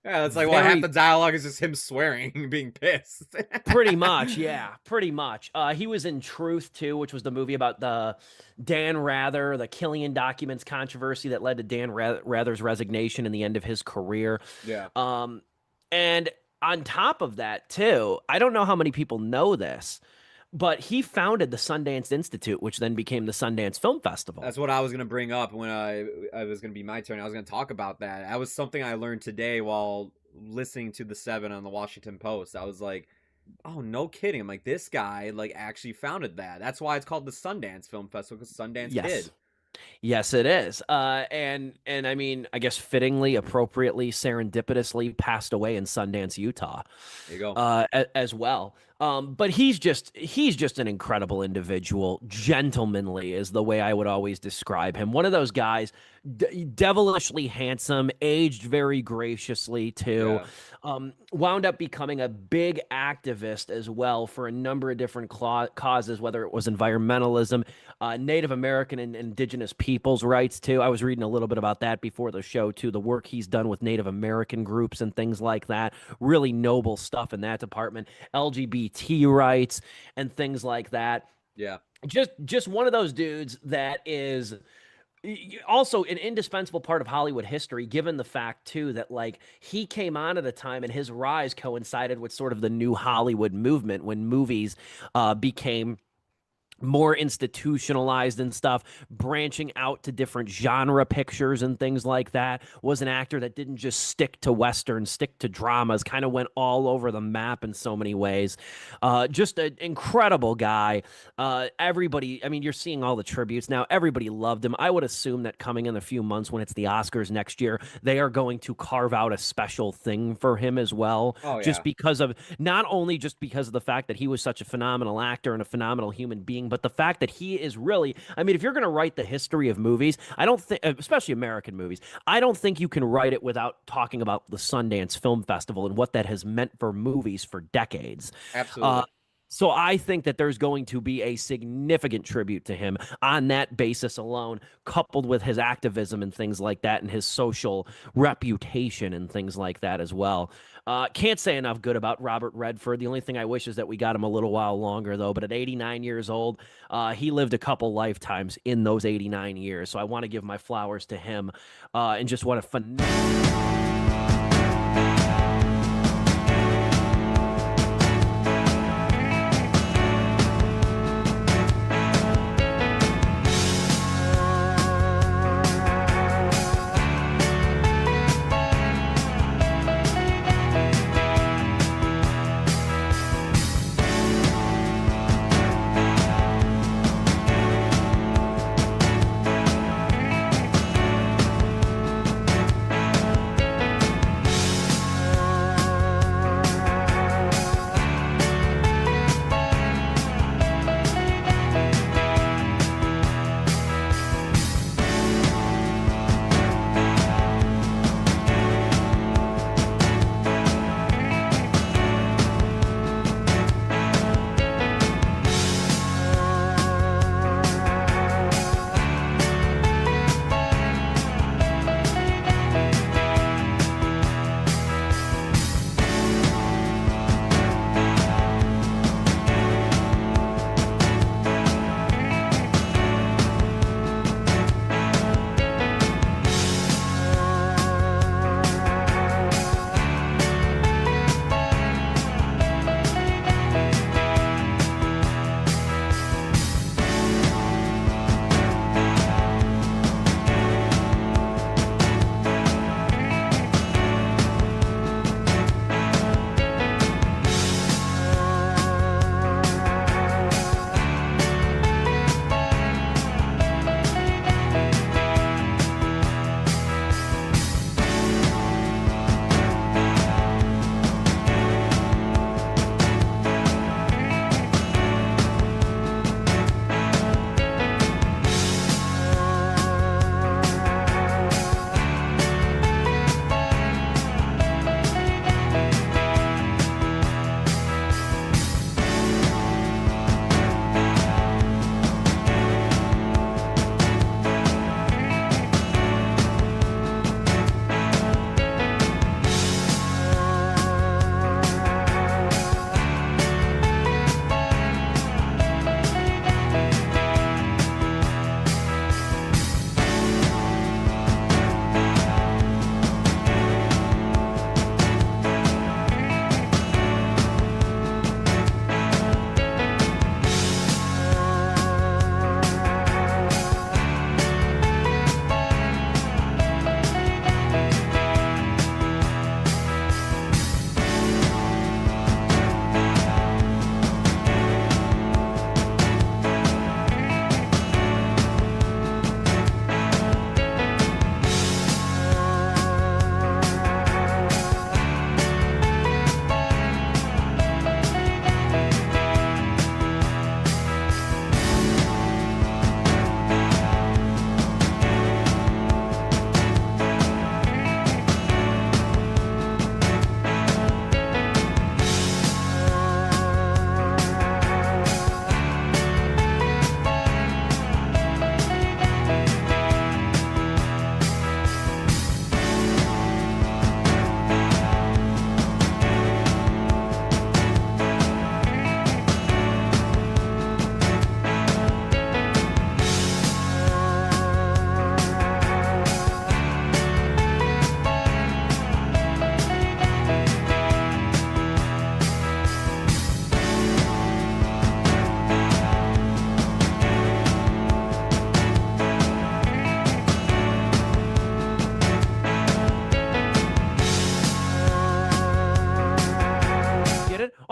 Yeah, it's like, well, half the dialogue is just him swearing, being pissed. Pretty much, yeah, pretty much. He was in Truth too, which was the movie about the Dan Rather, the Killian documents controversy that led to Dan Rather's resignation and the end of his career. Yeah. Um, and on top of that too, I don't know how many people know this, but he founded the Sundance Institute, which then became the Sundance Film Festival. That's what I was gonna bring up when I was gonna be my turn. I was gonna talk about that. That was something I learned today while listening to the Seven on the Washington Post. I was like, oh, no kidding. I'm like, this guy like actually founded that. That's why it's called the Sundance Film Festival, because Sundance Yes. Kid. Yes, it is. And I mean, I guess fittingly, appropriately, serendipitously passed away in Sundance, Utah, There you go. as well. But he's just an incredible individual. Gentlemanly is the way I would always describe him. One of those guys, devilishly handsome, aged very graciously too. Yeah. Wound up becoming a big activist as well for a number of different causes, whether it was environmentalism, Native American and indigenous peoples' rights too. I was reading a little bit about that before the show too. The work he's done with Native American groups and things like that. Really noble stuff in that department. LGBT rights and things like that. Yeah. Just one of those dudes that is also an indispensable part of Hollywood history, given the fact too that like he came on at a time and his rise coincided with sort of the new Hollywood movement when movies became more institutionalized and stuff, branching out to different genre pictures and things like that. Was an actor that didn't just stick to westerns, stick to dramas, kind of went all over the map in so many ways. Just an incredible guy. Everybody, I mean, you're seeing all the tributes now. Everybody loved him. I would assume that coming in a few months when it's the Oscars next year, they are going to carve out a special thing for him as well. Oh Just yeah. because of, not only just because of the fact that he was such a phenomenal actor and a phenomenal human being, but the fact that he is really, I mean, if you're going to write the history of movies, I don't think, especially American movies, I don't think you can write it without talking about the Sundance Film Festival and what that has meant for movies for decades. Uh, Absolutely. so I think that there's going to be a significant tribute to him on that basis alone, coupled with his activism and things like that, and his social reputation and things like that as well. Can't say enough good about Robert Redford. The only thing I wish is that we got him a little while longer, though. But at 89 years old, he lived a couple lifetimes in those 89 years. So I want to give my flowers to him, and just what a phenomenal.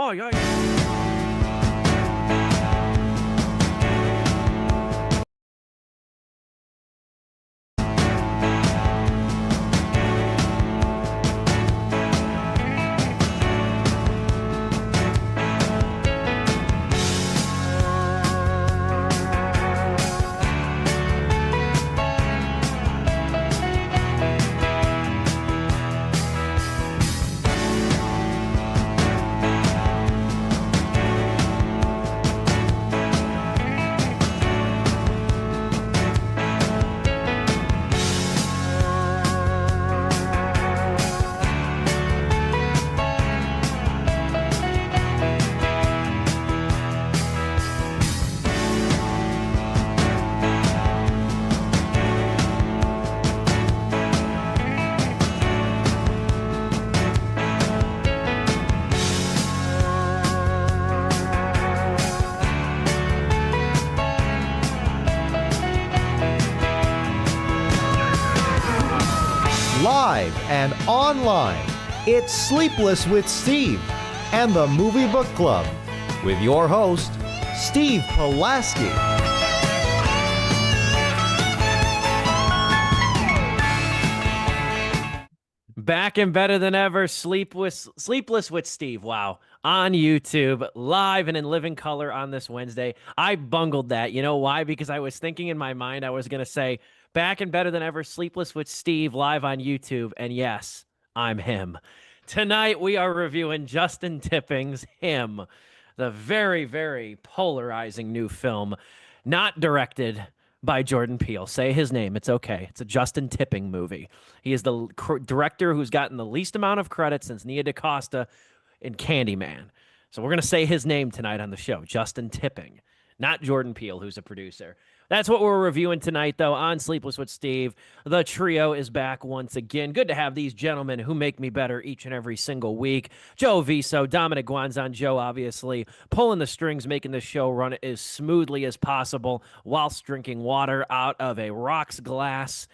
Oh, yeah. Live and online, it's Sleepless with Steve and the Movie Book Club with your host, Steve Pulaski. Back and better than ever, Sleepless with Steve. Wow. On YouTube, live and in living color on this Wednesday. I bungled that. You know why? Because I was thinking in my mind, I was going to say, back and better than ever, Sleepless with Steve, live on YouTube. And yes, I'm him. Tonight, we are reviewing Justin Tipping's Him, the very, very polarizing new film, not directed by Jordan Peele. Say his name. It's okay. It's a Justin Tipping movie. He is the director who's gotten the least amount of credit since Nia DaCosta in Candyman. So we're going to say his name tonight on the show, Justin Tipping, not Jordan Peele, who's a producer. That's what we're reviewing tonight, though, on Sleepless with Steve. The trio is back once again. Good to have these gentlemen who make me better each and every single week. Joe Viso, Dominic Guanzon. Joe, obviously, pulling the strings, making the show run as smoothly as possible whilst drinking water out of a rocks glass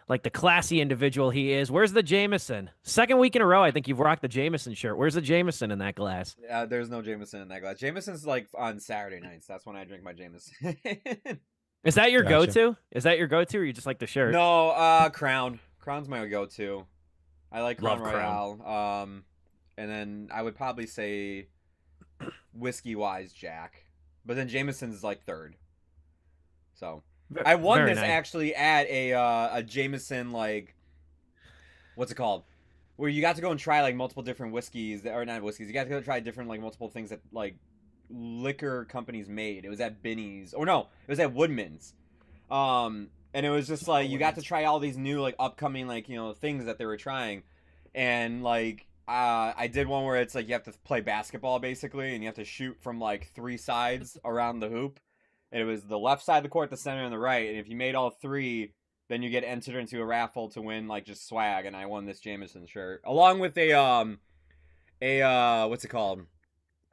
like the classy individual he is. Where's the Jameson? Second week in a row, I think you've rocked the Jameson shirt. Where's the Jameson in that glass? There's no Jameson in that glass. Jameson's like on Saturday nights. That's when I drink my Jameson. Is that your Gotcha. go-to? Is that your go-to, or you just like the shirt? No, Crown. Crown's my go-to. I like Crown Love Crown. Royale. And then I would probably say whiskey-wise Jack, but then Jameson's like third. So I won Very this nice. actually at a Jameson, like, what's it called? Where you got to go and try like multiple different whiskeys, or not whiskeys. You got to go try different like multiple things that like liquor companies made. It was at Binny's, or no, it was at Woodman's. And it was just like you got to try all these new like upcoming like things that they were trying, and like I did one where it's like you have to play basketball basically, and you have to shoot from like three sides around the hoop. And it was the left side of the court, the center, and the right. And if you made all three, then you get entered into a raffle to win like just swag. And I won this Jameson shirt along with a what's it called?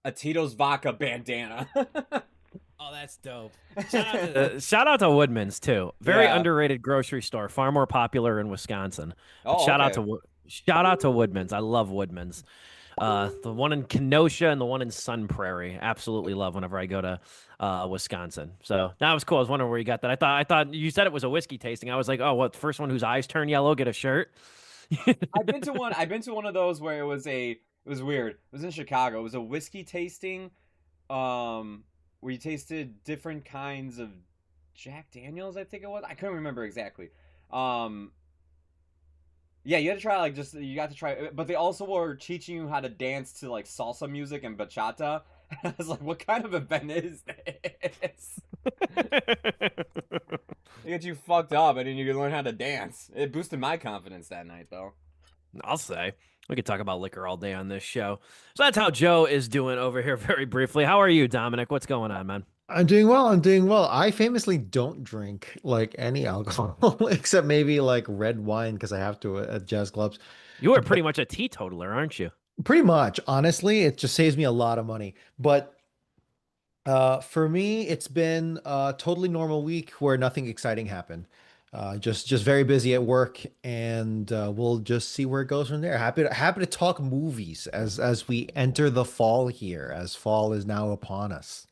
A Tito's vodka bandana. Oh, that's dope. Shout out to Woodman's too. Very Yeah. underrated grocery store, far more popular in Wisconsin. But Oh, okay. shout out to Woodman's. I love Woodman's. The one in Kenosha and the one in Sun Prairie. Absolutely love whenever I go to Wisconsin. So that was cool. I was wondering where you got that. I thought you said it was a whiskey tasting. I was like, oh, what? The first one whose eyes turn yellow get a shirt. I've been to one. I've been to one of those where it was weird. It was in Chicago. It was a whiskey tasting, where you tasted different kinds of Jack Daniels. I think it was. I couldn't remember exactly. Um, yeah, you had to try like just you got to try, but they also were teaching you how to dance to like salsa music and bachata. I was like, what kind of event is this? They get you fucked up, and then you learn how to dance. It boosted my confidence that night, though. I'll say. We could talk about liquor all day on this show. So that's how Joe is doing over here very briefly. How are you, Dominic? What's going on, man? I'm doing well. I'm doing well. I famously don't drink like any alcohol except maybe like red wine because I have to at jazz clubs. You are But pretty much a teetotaler, aren't you? pretty much, honestly, it just saves me a lot of money. But for me, it's been a totally normal week where nothing exciting happened. Just very busy at work, and we'll just see where it goes from there. Happy to talk movies as we enter the fall here, as fall is now upon us.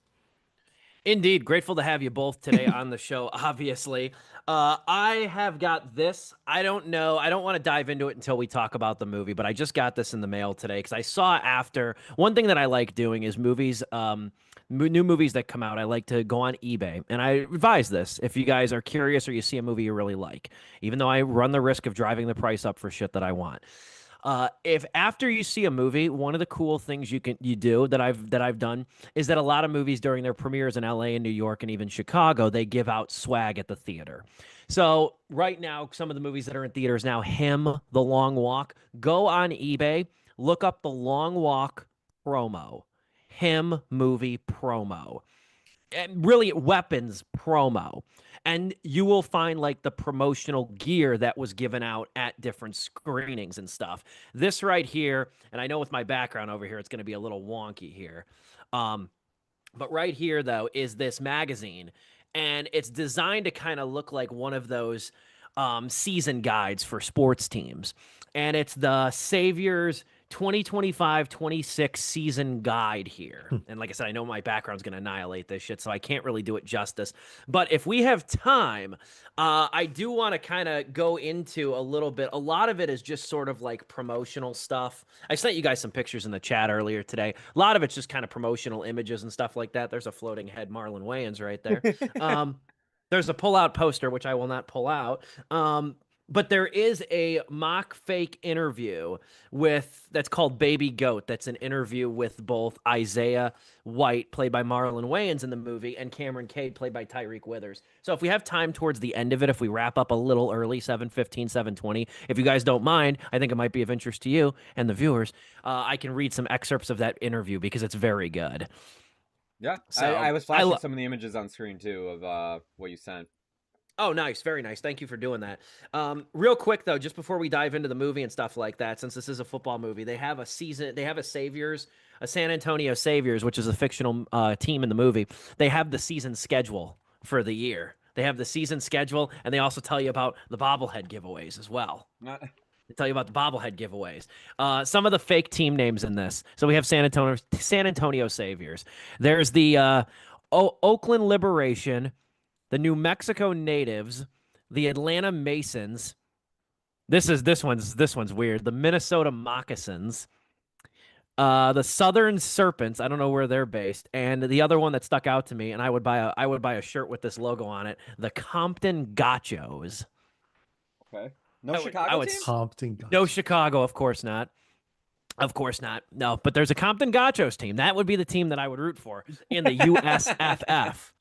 Indeed, grateful to have you both today on the show, obviously. I have got this. I don't know. I don't want to dive into it until we talk about the movie, but I just got this in the mail today because I saw after. One thing that I like doing is movies, new movies that come out. I like to go on eBay, and I advise this if you guys are curious or you see a movie you really like, even though I run the risk of driving the price up for shit that I want. If after you see a movie, one of the cool things you do that I've done is that a lot of movies during their premieres in LA and New York and even Chicago, they give out swag at the theater. So right now, some of the movies that are in theaters now, Him, The Long Walk, go on eBay, look up The Long Walk promo, Him movie promo, and really weapons promo. And you will find like the promotional gear that was given out at different screenings and stuff. This right here, and I know with my background over here, it's going to be a little wonky here. But right here, though, is this magazine. And it's designed to kind of look like one of those season guides for sports teams. And it's the Saviors 2025-26 season guide here. And like I said, I know my background's going to annihilate this shit, so I can't really do it justice. But if we have time, I do want to kind of go into a little bit. A lot of it is just sort of like promotional stuff. I sent you guys some pictures in the chat earlier today. A lot of it's just kind of promotional images and stuff like that. There's a floating head Marlon Wayans right there. There's a pull-out poster, which I will not pull out. But there is a mock fake interview that's called Baby Goat. That's an interview with both Isaiah White, played by Marlon Wayans in the movie, and Cameron Cade, played by Tyreek Withers. So if we have time towards the end of it, if we wrap up a little early, 7:15, 7:20, if you guys don't mind, I think it might be of interest to you and the viewers. I can read some excerpts of that interview because it's very good. Yeah, So I was flashing some of the images on screen too of what you sent. Oh, nice. Very nice. Thank you for doing that. Real quick, though, just before we dive into the movie and stuff like that, since this is a football movie, they have a San Antonio Saviors, which is a fictional team in the movie. They have the season schedule for the year. They have the season schedule, and they also tell you about the bobblehead giveaways as well. They tell you about the bobblehead giveaways. Some of the fake team names in this. So we have San Antonio Saviors. There's the Oakland Liberation, the New Mexico Natives, the Atlanta Masons. This one's weird. The Minnesota Moccasins, the Southern Serpents. I don't know where they're based, and the other one that stuck out to me, and I would buy a shirt with this logo on it. The Compton Gauchos. Okay. No Chicago team? Compton. No Chicago, of course not. Of course not. No, but there's a Compton Gauchos team. That would be the team that I would root for in the USFF.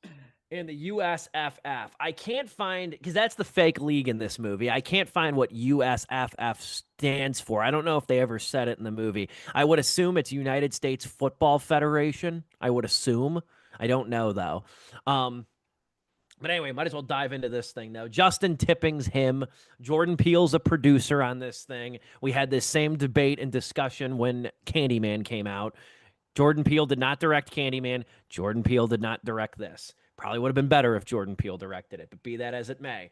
In the USFF. I can't find, because that's the fake league in this movie. I can't find what USFF stands for. I don't know if they ever said it in the movie. I would assume it's United States Football Federation. I would assume. I don't know, though. But anyway, might as well dive into this thing, though. Justin Tipping's Him. Jordan Peele's a producer on this thing. We had this same debate and discussion when Candyman came out. Jordan Peele did not direct Candyman. Jordan Peele did not direct this. Probably would have been better if Jordan Peele directed it, but be that as it may.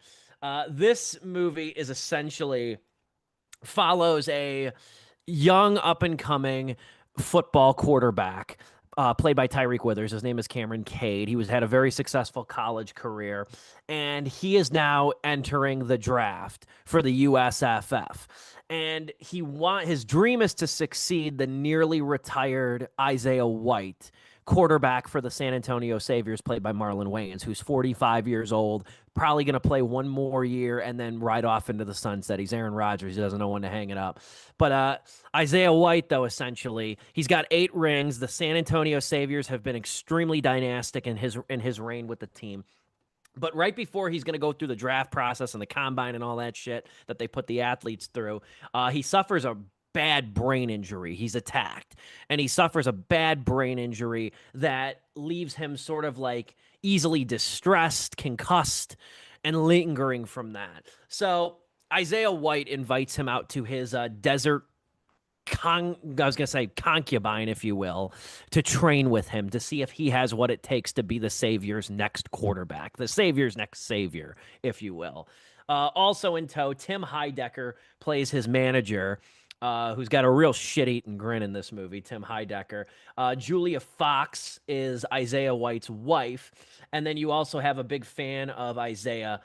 This movie is essentially follows a young up-and-coming football quarterback played by Tyreek Withers. His name is Cameron Cade. He had a very successful college career, and he is now entering the draft for the USFF. And his dream is to succeed the nearly retired Isaiah White, quarterback for the San Antonio Saviors, played by Marlon Wayans, who's 45 years old, probably going to play one more year and then ride off into the sunset. He's Aaron Rodgers. He doesn't know when to hang it up. But Isaiah White, though, essentially, he's got 8 rings. The San Antonio Saviors have been extremely dynastic in his reign with the team. But right before he's going to go through the draft process and the combine and all that shit that they put the athletes through, he suffers a bad brain injury. He's attacked, and he suffers a bad brain injury that leaves him sort of like easily distressed, concussed, and lingering from that. So Isaiah White invites him out to his desert concubine, if you will, to train with him to see if he has what it takes to be the Savior's next quarterback, the Savior's next savior, if you will. Also in tow, Tim Heidecker plays his manager, who's got a real shit-eating grin in this movie, Tim Heidecker. Julia Fox is Isaiah White's wife. And then you also have a big fan of Isaiah,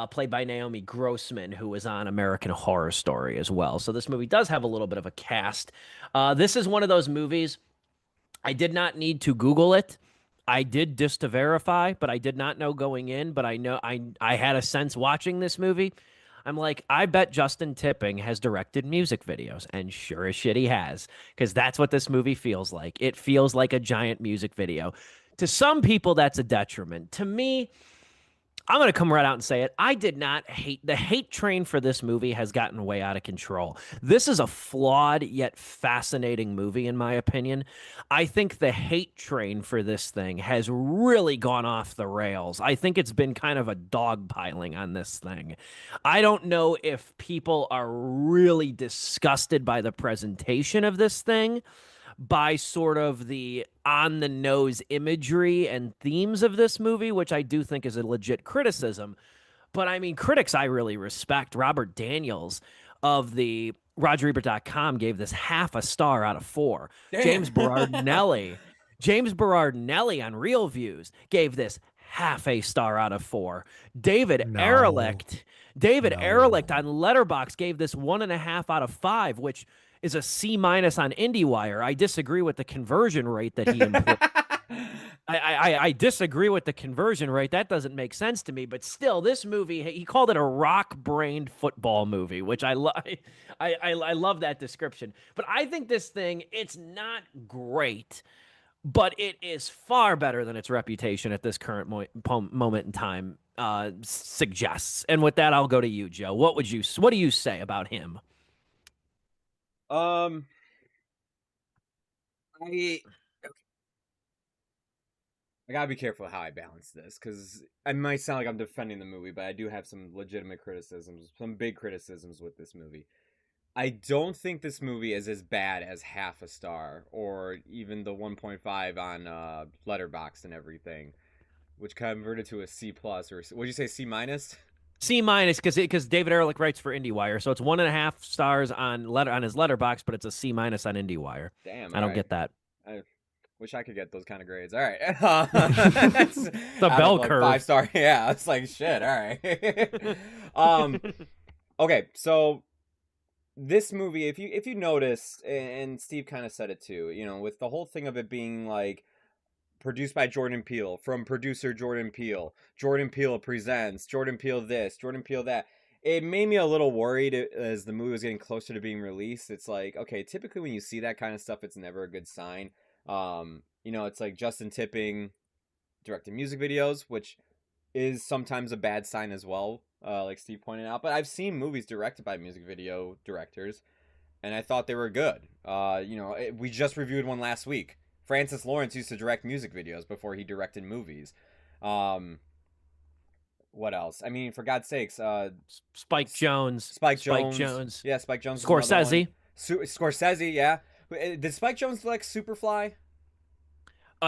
played by Naomi Grossman, who was on American Horror Story as well. So this movie does have a little bit of a cast. This is one of those movies I did not need to Google it. I did just to verify, but I did not know going in. But I know I had a sense watching this movie. I'm like, I bet Justin Tipping has directed music videos, and sure as shit he has, because that's what this movie feels like. It feels like a giant music video. To some people, that's a detriment. To me, I'm going to come right out and say it. I did not hate the hate train for this movie has gotten way out of control. This is a flawed yet fascinating movie, in my opinion. I think the hate train for this thing has really gone off the rails. I think it's been kind of a dogpiling on this thing. I don't know if people are really disgusted by the presentation of this thing, by sort of the on the nose imagery and themes of this movie, which I do think is a legit criticism. But I mean, critics I really respect. Robert Daniels of the RogerEbert.com gave this half a star out of 4. Damn. James Berardinelli on Real Views gave this half a star out of 4. David No. Ehrlicht No. on Letterboxd gave this 1.5 out of 5, which is a C- on IndieWire. I disagree with the conversion rate that he employed. I disagree with the conversion rate. That doesn't make sense to me. But still, this movie, he called it a rock-brained football movie, which I love that description. But I think this thing, it's not great, but it is far better than its reputation at this current moment in time suggests. And with that, I'll go to you, Joe. What do you say about him? I gotta be careful how I balance this, because it might sound like I'm defending the movie, but I do have some legitimate criticisms, some big criticisms with this movie. I don't think this movie is as bad as half a star, or even the 1.5 on Letterboxd and everything, which converted to a C plus, or what'd you say, C minus? C minus because David Ehrlich writes for IndieWire, so it's 1.5 stars on his Letterboxd, but it's a C minus on IndieWire. Damn, I don't get that. I wish I could get those kind of grades. All right, The bell curve. 5-star. Yeah, it's like shit. All right. Okay, so this movie, if you notice, and Steve kind of said it too, with the whole thing of it being like produced by Jordan Peele, from producer Jordan Peele presents Jordan Peele this, Jordan Peele that. It made me a little worried as the movie was getting closer to being released. It's like, okay, typically when you see that kind of stuff, it's never a good sign. It's like Justin Tipping directing music videos, which is sometimes a bad sign as well, like Steve pointed out. But I've seen movies directed by music video directors, and I thought they were good. We just reviewed one last week. Francis Lawrence used to direct music videos before he directed movies. What else? I mean, for God's sakes, Spike Jonze. Yeah, Spike Jonze. Scorsese. Scorsese, yeah. Did Spike Jonze like Superfly?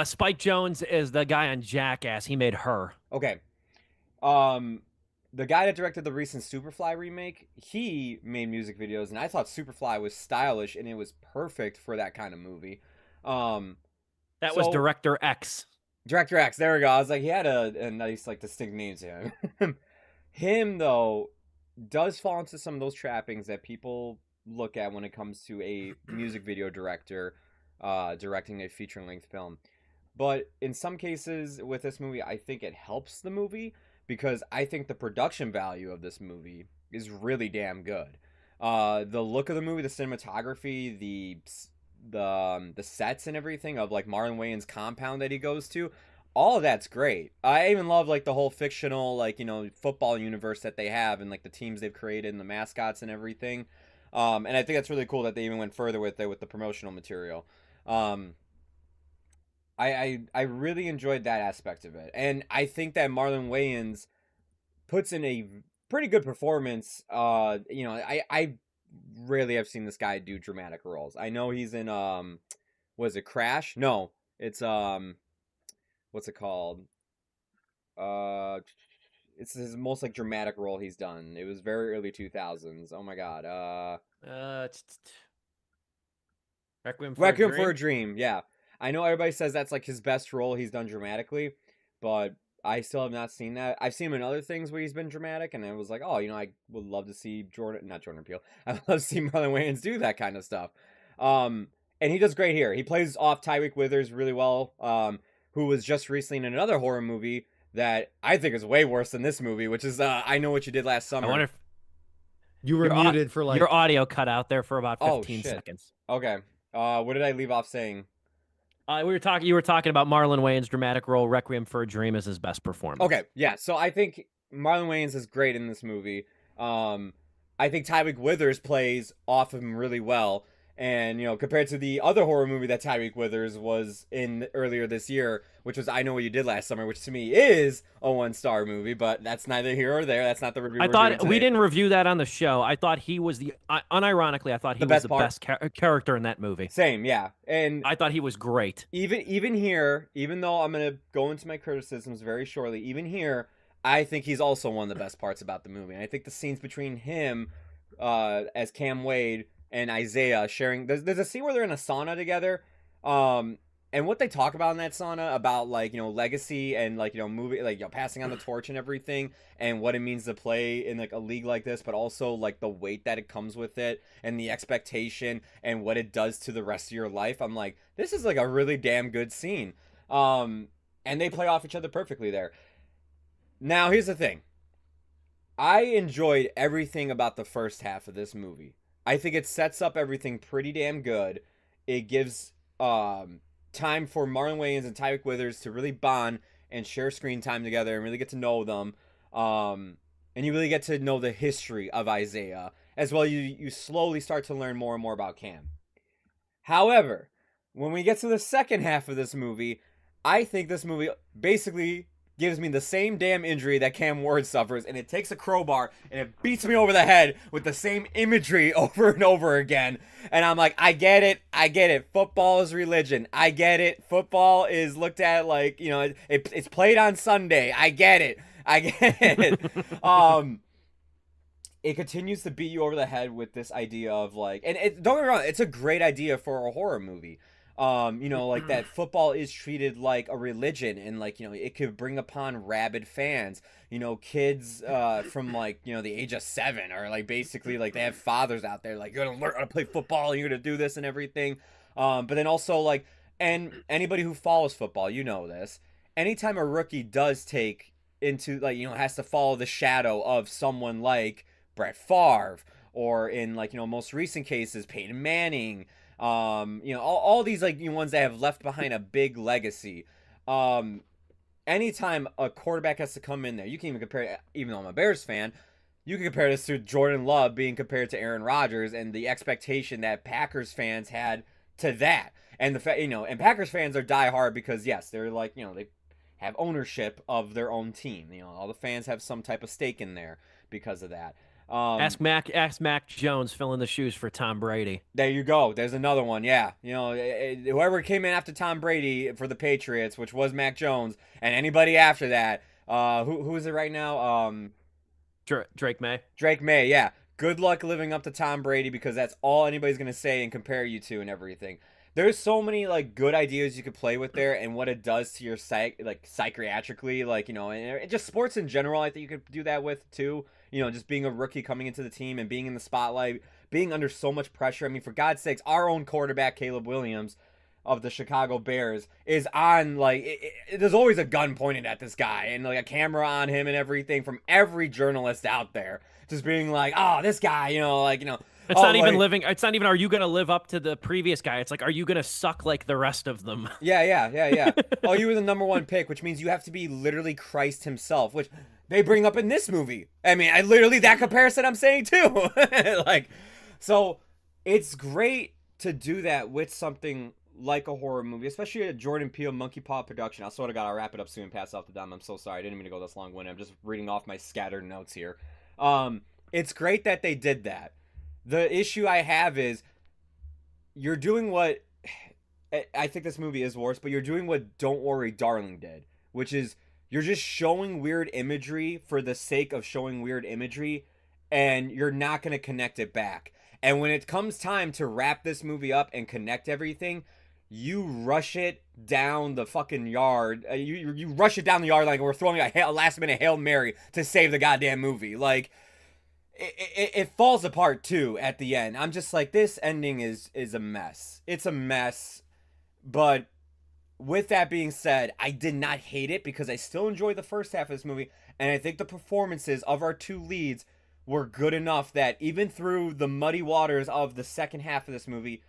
Spike Jonze is the guy on Jackass. He made Her. Okay. The guy that directed the recent Superfly remake, he made music videos, and I thought Superfly was stylish, and it was perfect for that kind of movie. That was Director X. Director X, there we go. I was like, he had a nice, like, distinct name to him. Him, though, does fall into some of those trappings that people look at when it comes to a music video director directing a feature-length film. But in some cases with this movie, I think it helps the movie, because I think the production value of this movie is really damn good. The look of the movie, the cinematography, the sets and everything of like Marlon Wayans' compound that he goes to, all of that's great. I even love like the whole fictional football universe that they have, and like the teams they've created and the mascots and everything. And I think that's really cool that they even went further with it with the promotional material. I really enjoyed that aspect of it, and I think that Marlon Wayans puts in a pretty good performance. I rarely have seen this guy do dramatic roles. I know he's in was it Crash? No, it's what's it called? it's his most like dramatic role he's done. It was very early 2000s. Oh my god. Requiem for a Requiem for Dream. a Dream. Yeah, I know everybody says that's like his best role he's done dramatically, but I still have not seen that. I've seen him in other things where he's been dramatic, and I was like, oh, I would love to see not Jordan Peele. I would love to see Marlon Wayans do that kind of stuff. And he does great here. He plays off Tyreek Withers really well. Who was just recently in another horror movie that I think is way worse than this movie, which is I Know What You Did Last Summer. I wonder if You were muted for like your audio cut out there for about 15 shit. seconds. Okay. What did I leave off saying? You were talking about Marlon Wayans' dramatic role. Requiem for a Dream is his best performance. Okay, yeah. So I think Marlon Wayans is great in this movie. I think Tyreek Withers plays off of him really well. And, compared to the other horror movie that Tyreek Withers was in earlier this year, which was I Know What You Did Last Summer, which to me is a 1-star movie, but that's neither here or there. That's not the review. I thought we didn't review that on the show. I thought he was unironically, I thought he was the best character in that movie. Same, yeah. And I thought he was great. Even here, even though I'm going to go into my criticisms very shortly, even here, I think he's also one of the best parts about the movie. And I think the scenes between him as Cam Wade and Isaiah sharing, there's a scene where they're in a sauna together, and what they talk about in that sauna about like legacy and like movie, like passing on the torch and everything, and what it means to play in like a league like this, but also like the weight that it comes with it and the expectation and what it does to the rest of your life. I'm like, this is like a really damn good scene, and they play off each other perfectly there. Now here's the thing, I enjoyed everything about the first half of this movie. I think it sets up everything pretty damn good. It gives time for Marlon Wayans and Tyreek Withers to really bond and share screen time together and really get to know them. And you really get to know the history of Isaiah. As well, you slowly start to learn more and more about Cam. However, when we get to the second half of this movie, I think this movie basically gives me the same damn injury that Cam Ward suffers, and it takes a crowbar and it beats me over the head with the same imagery over and over again. And I'm like, I get it. Football is religion. I get it. Football is looked at like, it's played on Sunday. I get it. It continues to beat you over the head with this idea of like, and don't get me wrong, it's a great idea for a horror movie. Like that football is treated like a religion, and like, it could bring upon rabid fans, kids, from like, the age of 7 are like, basically like they have fathers out there, like, you're going to learn how to play football and you're going to do this and everything. But then also like, and anybody who follows football, this, anytime a rookie does take into like, has to follow the shadow of someone like Brett Favre, or in like, most recent cases, Peyton Manning, all these like ones that have left behind a big legacy. Anytime a quarterback has to come in there, you can even compare, even though I'm a Bears fan, you can compare this to Jordan Love being compared to Aaron Rodgers, and the expectation that Packers fans had to that. And the fact, and Packers fans are diehard because yes, they're like, they have ownership of their own team. All the fans have some type of stake in there because of that. Ask Mac Jones filling the shoes for Tom Brady. There you go. There's another one. Yeah. Whoever came in after Tom Brady for the Patriots, which was Mac Jones, and anybody after that, who is it right now? Drake May. Drake May, yeah. Good luck living up to Tom Brady, because that's all anybody's going to say and compare you to and everything. There's so many like good ideas you could play with there, and what it does to your psychiatrically, like, and just sports in general. I think you could do that with too. Just being a rookie coming into the team and being in the spotlight, being under so much pressure. I mean, for God's sakes, our own quarterback, Caleb Williams of the Chicago Bears, is on like, there's always a gun pointed at this guy and like a camera on him and everything from every journalist out there, just being like, oh, this guy, It's not even living. It's not even, are you going to live up to the previous guy? It's like, are you going to suck like the rest of them? Yeah. Oh, you were the number 1 pick, which means you have to be literally Christ himself, which they bring up in this movie. I mean, that comparison I'm saying too. So it's great to do that with something like a horror movie, especially a Jordan Peele Monkey Paw production. I sort of got to wrap it up soon and pass off to Dom. I'm so sorry. I didn't mean to go this long-winded. I'm just reading off my scattered notes here. It's great that they did that. The issue I have is you're doing what, I think this movie is worse, but you're doing what Don't Worry Darling did, which is you're just showing weird imagery for the sake of showing weird imagery, and you're not going to connect it back. And when it comes time to wrap this movie up and connect everything, you rush it down the fucking yard. You rush it down the yard like we're throwing a last minute Hail Mary to save the goddamn movie. Like, it falls apart too at the end. I'm just like, this ending is a mess. It's a mess. But with that being said, I did not hate it because I still enjoy the first half of this movie, and I think the performances of our two leads were good enough that even through the muddy waters of the second half of this movie,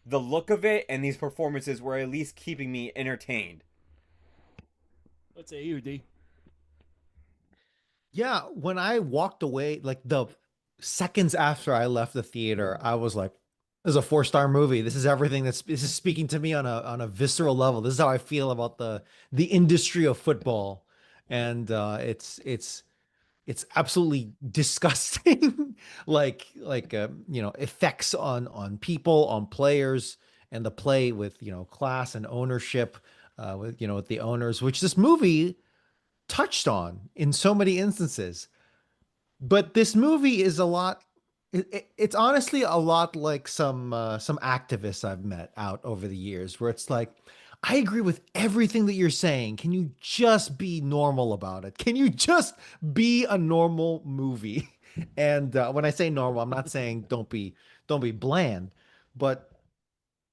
the look of it and these performances were at least keeping me entertained. Let's say you, D. Yeah, when I walked away, like the seconds after I left the theater, I was like, "This is a 4-star movie. This is everything this is speaking to me on a visceral level. This is how I feel about the industry of football." And it's absolutely disgusting, effects on people, on players, and the play with class and ownership, with the owners, which this movie touched on in so many instances. But this movie is a lot. It's honestly a lot like some activists I've met out over the years, where it's like, I agree with everything that you're saying. Can you just be normal about it? Can you just be a normal movie? And when I say normal, I'm not saying don't be bland, but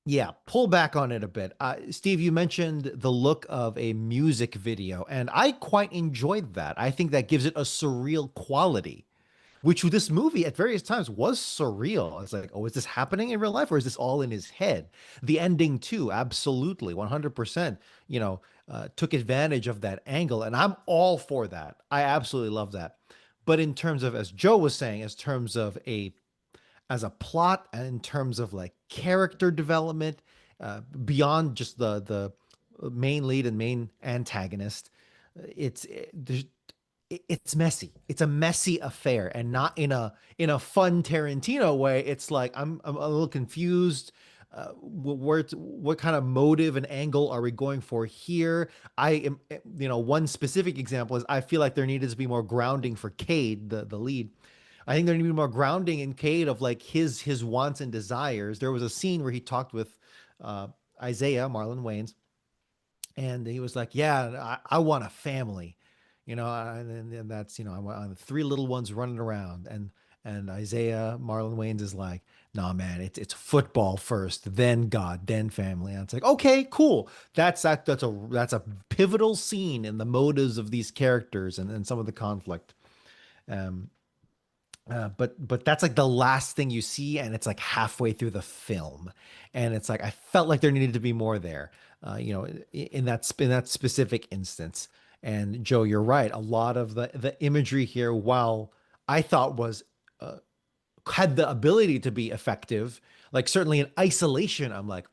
yeah, pull back on it a bit. Steve, you mentioned the look of a music video, and I quite enjoyed that. I think that gives it a surreal quality, which this movie at various times was surreal. It's like, oh, is this happening in real life or is this all in his head? The ending too, absolutely, 100%, took advantage of that angle. And I'm all for that. I absolutely love that. But in terms of, as Joe was saying, as a plot and in terms of like character development, beyond just the main lead and main antagonist, it's messy. It's a messy affair, and not in a fun Tarantino way. It's like I'm a little confused. What kind of motive and angle are we going for here? I am, one specific example is I feel like there needed to be more grounding for Cade, the lead. I think there need to be more grounding in Cade of like his wants and desires. There was a scene where he talked with Isaiah Marlon Wayans, and he was like, "Yeah, I want a family, and that's I want 3 little ones running around." And Isaiah Marlon Wayans is like, "Nah, man, it's football first, then God, then family." And it's like, okay, cool. That's a pivotal scene in the motives of these characters and some of the conflict. Um, but that's like the last thing you see, and it's like halfway through the film, and it's like I felt like there needed to be more there, in that specific instance. And Joe, you're right. A lot of the imagery here, while I thought was had the ability to be effective, like certainly in isolation, I'm like,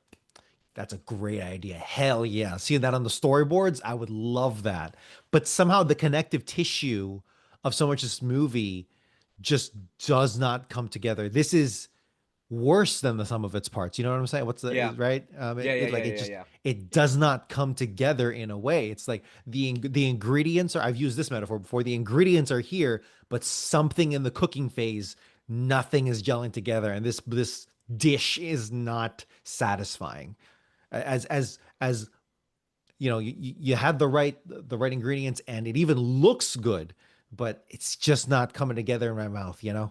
that's a great idea. Hell yeah. Seeing that on the storyboards, I would love that. But somehow the connective tissue of so much of this movie just does not come together. This is worse than the sum of its parts. You know what I'm saying? What's the Yeah. right? It does not come together in a way. It's like the ingredients are. I've used this metaphor before. The ingredients are here, but something in the cooking phase, nothing is gelling together, and this dish is not satisfying. As you have the right ingredients, and it even looks good, but it's just not coming together in my mouth. Even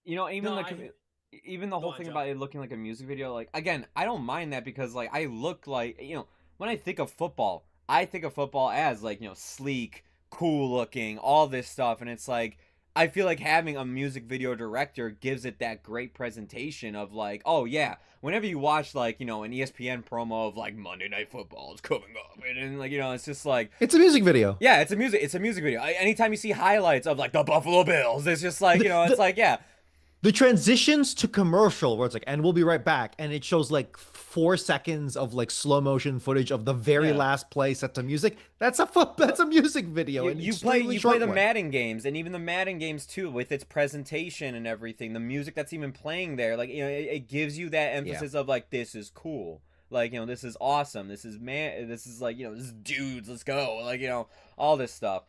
No, even the Go whole on, thing Joe. about it looking like a music video, like, again, I don't mind that because like I look like, when I think of football, I think of football as like, sleek, cool looking, all this stuff, and it's like I feel like having a music video director gives it that great presentation of like, oh yeah, whenever you watch like, an ESPN promo of like Monday Night Football is coming up, and like, it's just like, It's a music video. yeah, it's a music video. Anytime you see highlights of like the Buffalo Bills, it's just like, it's like, yeah. The transitions to commercial where it's like, and we'll be right back, and it shows like 4 seconds of like slow motion footage of the very Yeah. last play set to music. That's a music video. And You play the Madden games, and even the Madden games too, with its presentation and everything, the music that's even playing there, like, it gives you that emphasis of like, this is cool. Like, this is awesome. This is this is like, this is dudes, let's go. Like, all this stuff.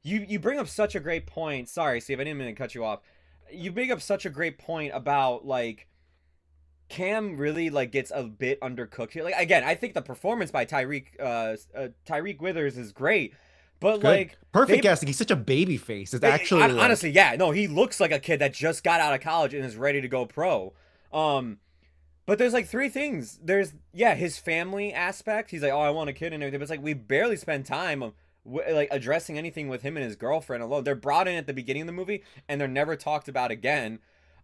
You bring up such a great point. Sorry, Steve, I didn't mean to cut you off. You bring up such a great point about, like, Cam really, like, gets a bit undercooked here. Like, again, I think the performance by Tyreek Withers is great. But, like, perfect casting. He's such a baby face. It's actually honestly, yeah. No, he looks like a kid that just got out of college and is ready to go pro. But there's, like, three things. There's, his family aspect. He's like, oh, I want a kid and everything. But it's like, we barely spend time like addressing anything with him and his girlfriend alone. They're brought in at the beginning of the movie and they're never talked about again.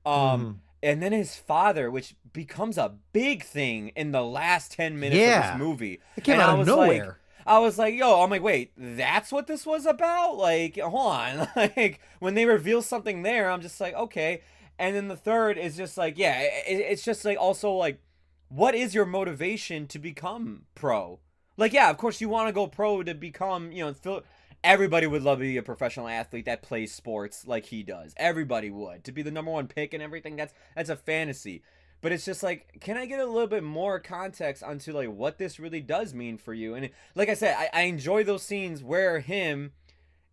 And then his father, which becomes a big thing in the last 10 minutes of this movie. It came out of nowhere. I was like, I'm like, wait, that's what this was about? Like, hold on. Like, when they reveal something there, I'm just like, okay. And then the third is just like, it's just like, also like, what is your motivation to become pro? Like, of course you want to go pro to become, everybody would love to be a professional athlete that plays sports like he does. Everybody would. To be the number one pick and everything, that's a fantasy. But it's just like, can I get a little bit more context onto, like, what this really does mean for you? And like I said, I enjoy those scenes where him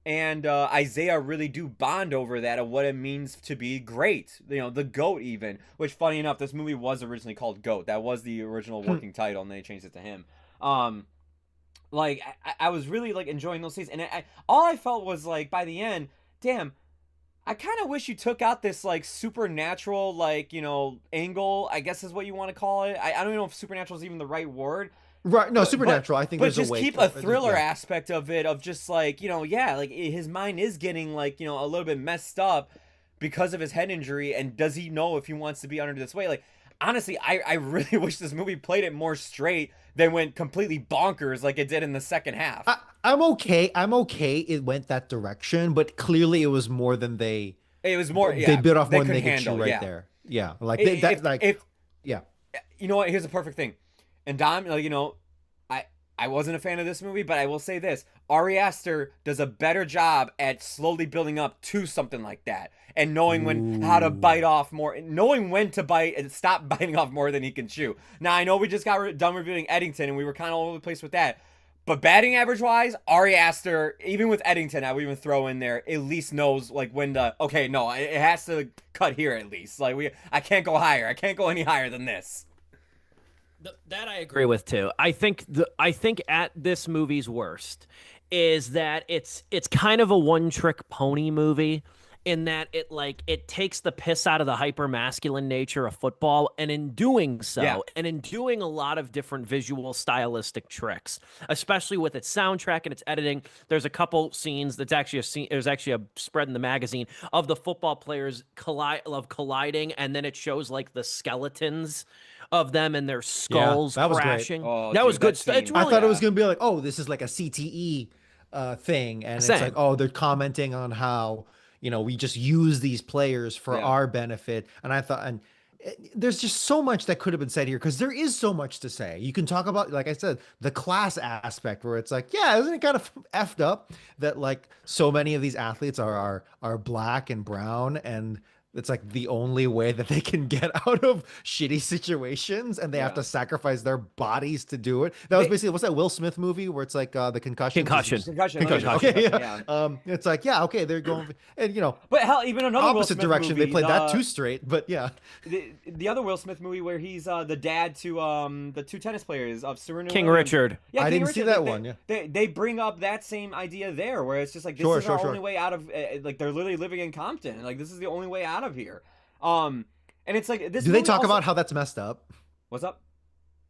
and Isaiah really do bond over that of what it means to be great. The GOAT even. Which, funny enough, this movie was originally called GOAT. That was the original working title, and then they changed it to him. Like, I was really, like, enjoying those scenes. And all I felt was, like, by the end, damn, I kind of wish you took out this, like, supernatural, like, angle, I guess is what you want to call it. I don't even know if supernatural is even the right word. Right, no, supernatural, I think but there's just a way. Keep a thriller aspect of it, of just, like, like, his mind is getting, like, a little bit messed up because of his head injury, and does he know if he wants to be under this way? Like, honestly, I really wish this movie played it more straight than went completely bonkers like it did in the second half. I'm okay it went that direction, but clearly it was more than they. It was more. They bit off more than they could chew right there. Yeah, like yeah. You know what? Here's a perfect thing, and Dom, like, I wasn't a fan of this movie, but I will say this: Ari Aster does a better job at slowly building up to something like that, and knowing how to bite off more, knowing when to bite and stop biting off more than he can chew. Now, I know we just got done reviewing Eddington, and we were kind of all over the place with that. But batting average wise, Ari Aster, even with Eddington, I would even throw in there, at least knows, like, when to, okay, no, it has to cut here at least. Like, I can't go higher. I can't go any higher than this. That I agree with too. I think at this movie's worst is that it's kind of a one-trick pony movie, in that it takes the piss out of the hyper-masculine nature of football, and in doing so, and in doing a lot of different visual stylistic tricks, especially with its soundtrack and its editing. There's a couple scenes there's actually a spread in the magazine of the football players colliding, and then it shows, like, the skeletons of them and their skulls crashing. Oh, that was good stuff. I thought it was gonna be like, oh, this is like a CTE thing, and it's like, oh, they're commenting on how we just use these players for our benefit. And I thought, and there's just so much that could have been said here, because there is so much to say. You can talk about, like I said, the class aspect, where it's like, isn't it kind of effed up that, like, so many of these athletes are black and brown, and it's like the only way that they can get out of shitty situations, and they have to sacrifice their bodies to do it. That was basically, what's that Will Smith movie where it's like the concussion. Okay, yeah. It's like, okay, they're going, and but hell, even another opposite Will Smith direction. Movie, they played that too straight, but the other Will Smith movie where he's the dad to the two tennis players of Serena King Williams. Richard. Yeah, I King didn't Richard. see that one. Yeah, they bring up that same idea there, where it's just like, this is our only way out of, like, they're literally living in Compton, like, this is the only way out of here. And it's like, this. Do they talk about how that's messed up? What's up?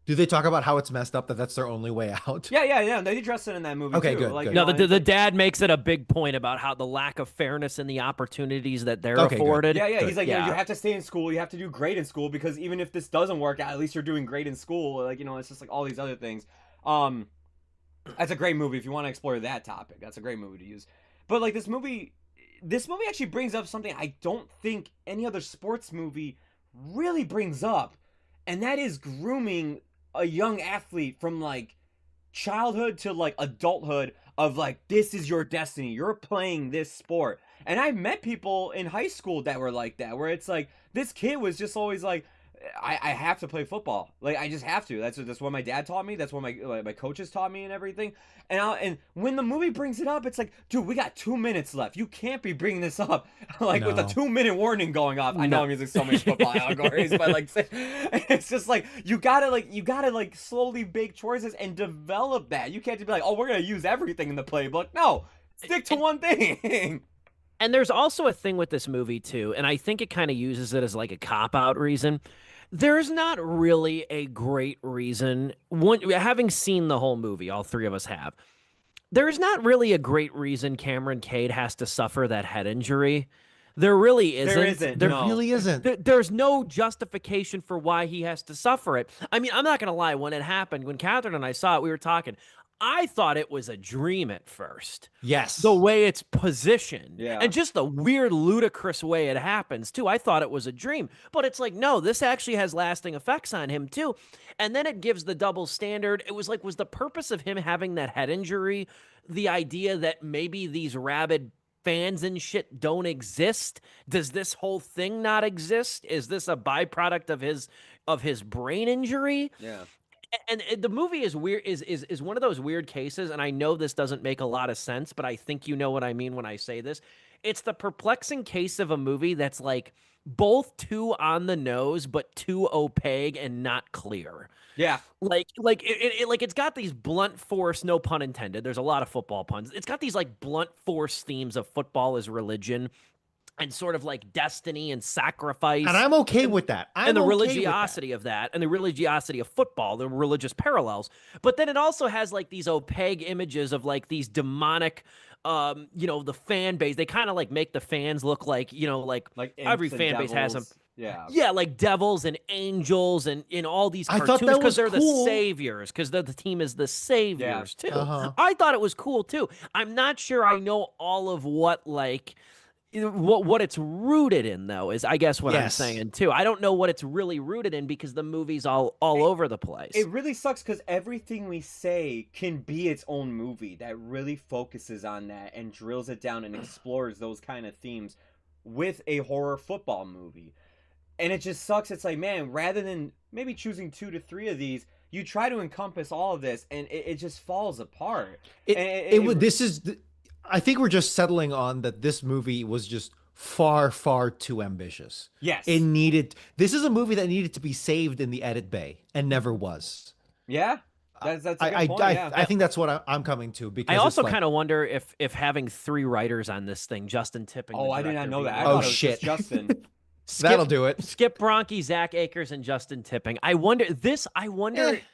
Do they talk about how it's messed up that that's their only way out? Yeah. They address it in that movie. Okay, too. good. Like, good. No, the dad makes it a big point about how the lack of fairness in the opportunities that they're afforded. Yeah. Good. He's like, you have to stay in school. You have to do great in school, because even if this doesn't work out, at least you're doing great in school. Like, it's just like all these other things. That's a great movie if you want to explore that topic. That's a great movie to use. But, like, this movie actually brings up something I don't think any other sports movie really brings up, and that is grooming a young athlete from, like, childhood to, like, adulthood, of, like, this is your destiny, you're playing this sport. And I've met people in high school that were like that, where it's like, this kid was just always like, I have to play football. Like I just have to. That's what my dad taught me. That's what my coaches taught me and everything. And when the movie brings it up, it's like, dude, we got 2 minutes left. You can't be bringing this up like with a No. 2-minute warning going off. I know I'm using so many football allegories, but like it's just like you gotta slowly bake choices and develop that. You can't just be like, oh, we're gonna use everything in the playbook. No, stick to one thing. And there's also a thing with this movie too, and I think it kind of uses it as like a cop-out reason. There's not really a great reason. Having seen the whole movie, all three of us have. There's not really a great reason Cameron Cade has to suffer that head injury. There really isn't. There isn't. There no. really isn't. There's no justification for why he has to suffer it. I mean, I'm not going to lie. When it happened, when Catherine and I saw it, we were talking. I thought it was a dream at first. Yes. The way it's positioned. Yeah. And just the weird, ludicrous way it happens, too. I thought it was a dream. But it's like, no, this actually has lasting effects on him, too. And then it gives the double standard. It was like, was the purpose of him having that head injury the idea that maybe these rabid fans and shit don't exist? Does this whole thing not exist? Is this a byproduct of his brain injury? Yeah. And the movie is weird, is one of those weird cases, and I know this doesn't make a lot of sense, but I think you know what I mean when I say this. It's the perplexing case of a movie that's like both too on the nose, but too opaque and not clear. Yeah. Like it's got these blunt force, no pun intended. There's a lot of football puns. It's got these like blunt force themes of football as religion and sort of like destiny and sacrifice. And I'm okay with that. And the religiosity of that, and the religiosity of football, the religious parallels. But then it also has like these opaque images of like these demonic, the fan base. They kind of like make the fans look like, like every fan base has them. Yeah, like devils and angels and in all these cartoons because they're cool. The saviors, because the team is the saviors too. Uh-huh. I thought it was cool too. I'm not sure I know all of what what it's rooted in, though, is I guess what I'm saying too. I don't know what it's really rooted in because the movie's all over the place. It really sucks because everything we say can be its own movie that really focuses on that and drills it down and explores those kind of themes with a horror football movie. And it just sucks. It's like, man, rather than maybe choosing 2 to 3 of these, you try to encompass all of this, and it just falls apart. I think we're just settling on that this movie was just far, far too ambitious. Yes. This is a movie that needed to be saved in the edit bay and never was. Yeah. That's a good point, yeah. I think that's what I'm coming to. Because I also kind of wonder if having 3 writers on this thing, Justin Tipping. Oh, I did not know that. I Oh, thought it was shit. just Justin. That'll do it. Skip Bronke, Zach Akers, and Justin Tipping. I wonder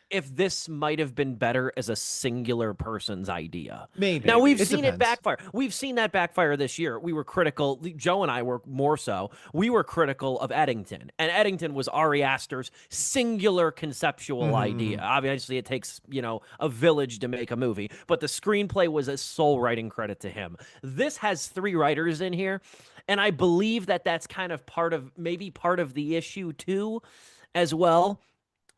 if this might have been better as a singular person's idea. Maybe. Now we've seen it backfire. We've seen that backfire this year. We were critical. Joe and I were more so. We were critical of Eddington, and Eddington was Ari Aster's singular conceptual idea. Obviously, it takes a village to make a movie, but the screenplay was a sole writing credit to him. This has 3 writers in here. And I believe that that's kind of part of the issue too, as well.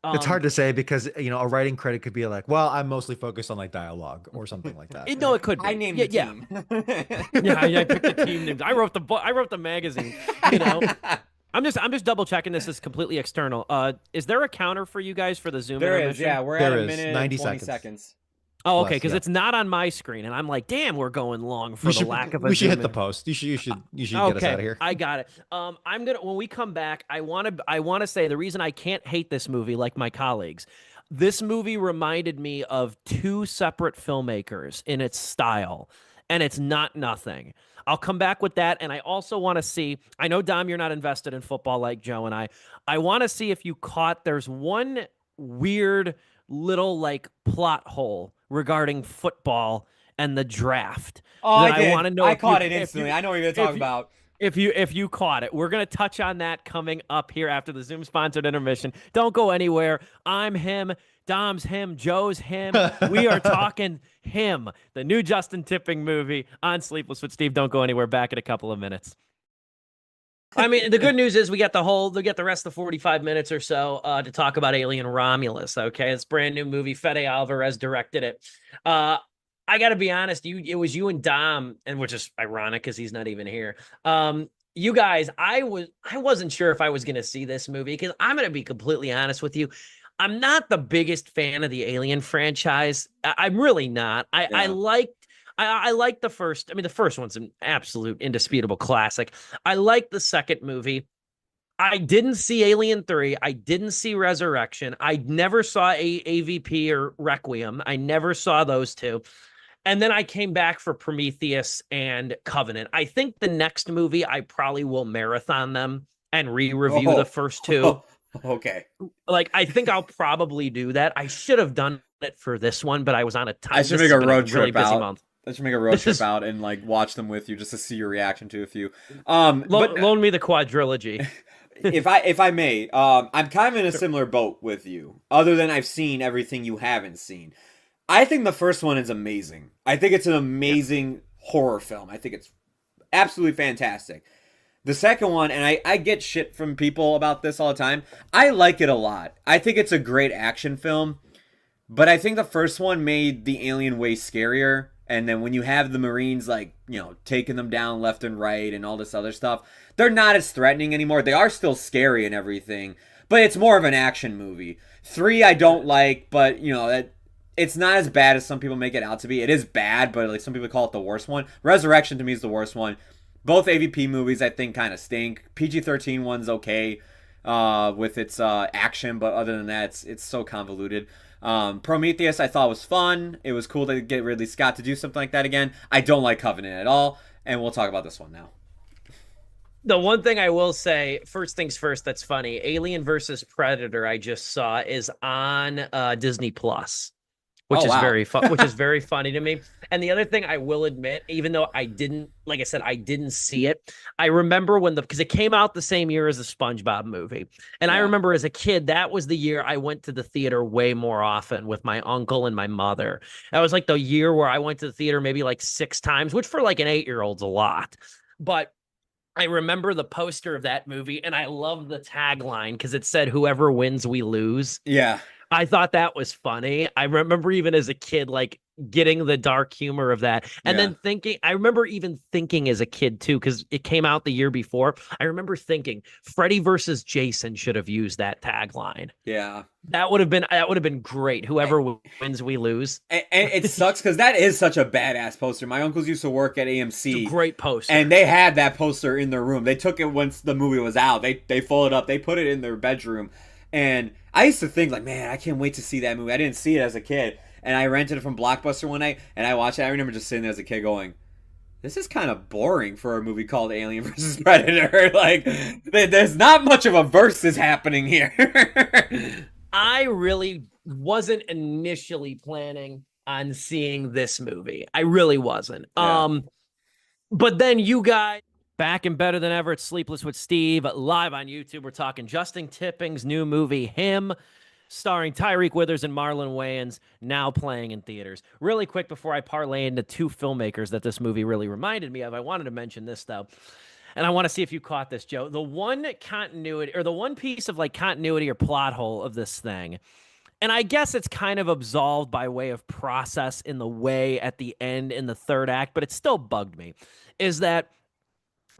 It's hard to say because a writing credit could be like, well, I'm mostly focused on like dialogue or something like that. No, it could be. I named the team. I picked the team names. I wrote the magazine. I'm just double checking this is completely external. Is there a counter for you guys for the Zoom? There intermission? is. Yeah, we're at a minute 90 seconds. Oh, okay, because it's not on my screen, and I'm like, damn, we're going long for the lack of a. We should hit the post. You should get us out of here. I got it. I'm gonna when we come back, I want to say the reason I can't hate this movie like my colleagues. This movie reminded me of 2 separate filmmakers in its style, and it's not nothing. I'll come back with that, and I also want to see. I know Dom, you're not invested in football like Joe and I. I want to see if you caught. There's one weird little like plot hole regarding football and the draft. Oh, I did. I want to know. I caught it instantly. I know what you're going to talk about. If you caught it, we're going to touch on that coming up here after the Zoom sponsored intermission. Don't go anywhere. I'm him. Dom's him. Joe's him. We are talking him. The new Justin Tipping movie on Sleepless with Steve. Don't go anywhere. Back in a couple of minutes. I mean, the good news is we get the rest of the 45 minutes or so to talk about Alien Romulus. Okay, it's a brand new movie. Fede Alvarez directed it. I got to be honest, it was you and Dom, and which is ironic because he's not even here. You guys, I wasn't sure if I was going to see this movie because I'm going to be completely honest with you. I'm not the biggest fan of the Alien franchise. I'm really not. Yeah. I liked the first. I mean, the first one's an absolute indisputable classic. I liked the second movie. I didn't see Alien 3. I didn't see Resurrection. I never saw AVP or Requiem. I never saw those two. And then I came back for Prometheus and Covenant. I think the next movie I probably will marathon them and re-review the first two. Okay. Like, I think I'll probably do that. I should have done it for this one, but I was on a time. I should make a road trip really busy out. month. I should make a road trip out and like watch them with you just to see your reaction to a few. Loan me the quadrilogy. if I may, I'm kind of in a similar boat with you. Other than I've seen everything you haven't seen. I think the first one is amazing. I think it's an amazing horror film. I think it's absolutely fantastic. The second one, and I get shit from people about this all the time, I like it a lot. I think it's a great action film, but I think the first one made the alien way scarier. And then when you have the Marines, like, you know, taking them down left and right and all this other stuff, they're not as threatening anymore. They are still scary and everything, but it's more of an action movie. 3 I don't like, but, you know, it's not as bad as some people make it out to be. It is bad, but like some people call it the worst one. Resurrection to me is the worst one. Both AVP movies I think kind of stink. PG-13 one's okay with its action, but other than that, it's so convoluted. Prometheus I thought was fun. It was cool to get Ridley Scott to do something like that again. I don't like Covenant at all, and we'll talk about this one now. The one thing I will say, first things first, that's funny. Alien versus Predator I just saw is on Disney Plus. Which is very fun, which is very funny to me. And the other thing I will admit, even though I didn't, like I said, I didn't see it. I remember because it came out the same year as the SpongeBob movie. And I remember as a kid, that was the year I went to the theater way more often with my uncle and my mother. That was like the year where I went to the theater maybe like 6 times, which for like an 8-year-old's a lot. But I remember the poster of that movie and I love the tagline because it said, "Whoever wins, we lose." Yeah. I thought that was funny. I remember even as a kid, like getting the dark humor of that. And then I remember even thinking as a kid too, because it came out the year before. I remember thinking Freddy versus Jason should have used that tagline. Yeah. That would have been great. Whoever wins, we lose. And it sucks because that is such a badass poster. My uncles used to work at AMC. It's a great poster. And they had that poster in their room. They took it once the movie was out. They folded it up. They put it in their bedroom. And I used to think, like, man, I can't wait to see that movie. I didn't see it as a kid. And I rented it from Blockbuster one night, and I watched it. I remember just sitting there as a kid going, this is kind of boring for a movie called Alien vs. Predator. Like, there's not much of a versus happening here. I really wasn't initially planning on seeing this movie. I really wasn't. Yeah. But then you guys... Back and better than ever. It's Sleepless with Steve, live on YouTube. We're talking Justin Tipping's new movie, Him, starring Tyreek Withers and Marlon Wayans, now playing in theaters. Really quick before I parlay into 2 filmmakers that this movie really reminded me of, I wanted to mention this, though. And I want to see if you caught this, Joe. The one continuity, or the one piece of like continuity or plot hole of this thing, and I guess it's kind of absolved by way of process in the way at the end in the 3rd act, but it still bugged me, is that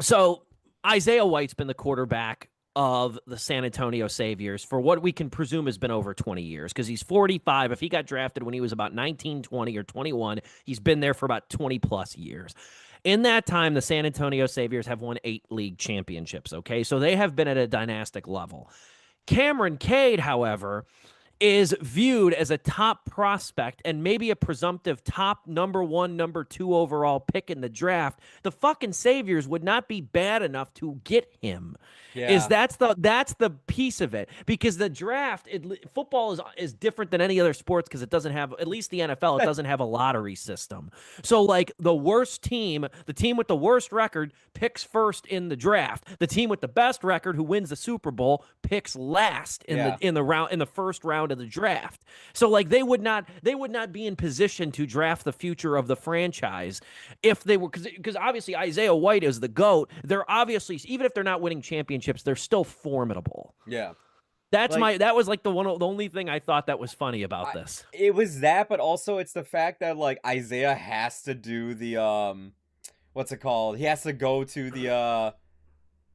so Isaiah White's been the quarterback of the San Antonio Saviors for what we can presume has been over 20 years because he's 45. If he got drafted when he was about 19, 20, or 21, he's been there for about 20 plus years. In that time, the San Antonio Saviors have won 8 league championships, okay? So they have been at a dynastic level. Cameron Cade, however, is viewed as a top prospect and maybe a presumptive top number 1, number 2 overall pick in the draft. The fucking Saviors would not be bad enough to get him. Yeah. That's the piece of it, because the draft, football is different than any other sports because it doesn't have, at least the NFL, it doesn't have a lottery system. So like the worst team, the team with the worst record picks first in the draft. The team with the best record who wins the Super Bowl picks last in the first round of the draft. So like they would not be in position to draft the future of the franchise if they were, because obviously Isaiah White is the GOAT. They're obviously, even if they're not winning championships, they're still formidable. Yeah. That was like the only thing I thought that was funny about this. It was that, but also it's the fact that like Isaiah has to do the what's it called? He has to go to the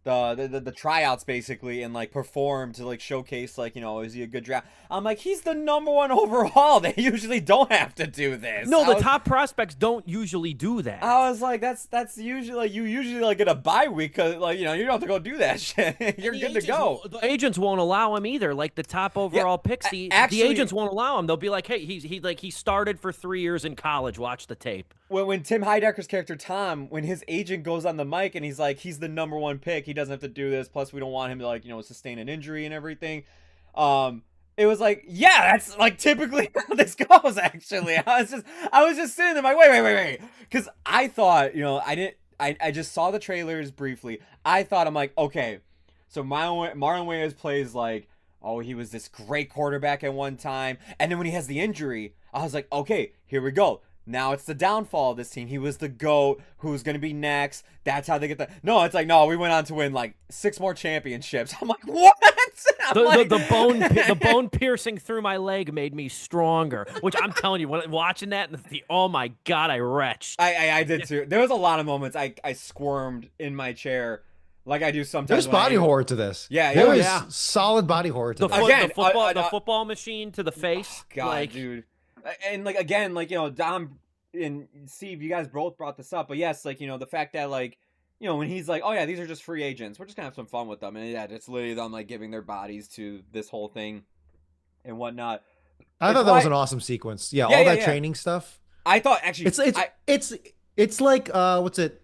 the tryouts basically and like perform to like showcase like, you know, is he a good draft? I'm like, he's the #1 overall. They usually don't have to do this. No, the top prospects don't usually do that. I was like, that's usually like you usually like get a bye week because like, you know, you don't have to go do that shit. You're good to go. The agents won't allow him either. Like the top overall picks, the agents won't allow him. They'll be like, hey, he started for 3 years in college. Watch the tape. When Tim Heidecker's character Tom, when his agent goes on the mic and he's like, he's the #1 pick, he doesn't have to do this. Plus, we don't want him to like, you know, sustain an injury and everything. It was like, yeah, that's like typically how this goes. Actually, I was just sitting there like, wait, because I thought, you know, I just saw the trailers briefly. I'm like, okay, so Marlon Wayans plays like, oh, he was this great quarterback at one time, and then when he has the injury, I was like, okay, here we go. Now it's the downfall of this team. He was the GOAT. Who's going to be next? That's how they get the... No, it's like, no, we went on to win like 6 more championships. I'm like, what? The bone piercing through my leg made me stronger, which I'm telling you, when watching that, oh my God, I retched. I did too. There was a lot of moments I squirmed in my chair like I do sometimes. There's body horror to this. Yeah, there is solid body horror to this. The football machine to the face. God, like, dude. And like again, like, you know, Dom and Steve, you guys both brought this up, but yes, like, you know, the fact that like, you know, when he's like, oh yeah, these are just free agents, we're just gonna have some fun with them, and yeah, it's literally them like giving their bodies to this whole thing and whatnot. I thought that was an awesome sequence. Yeah, all that training stuff. I thought actually it's like what's it,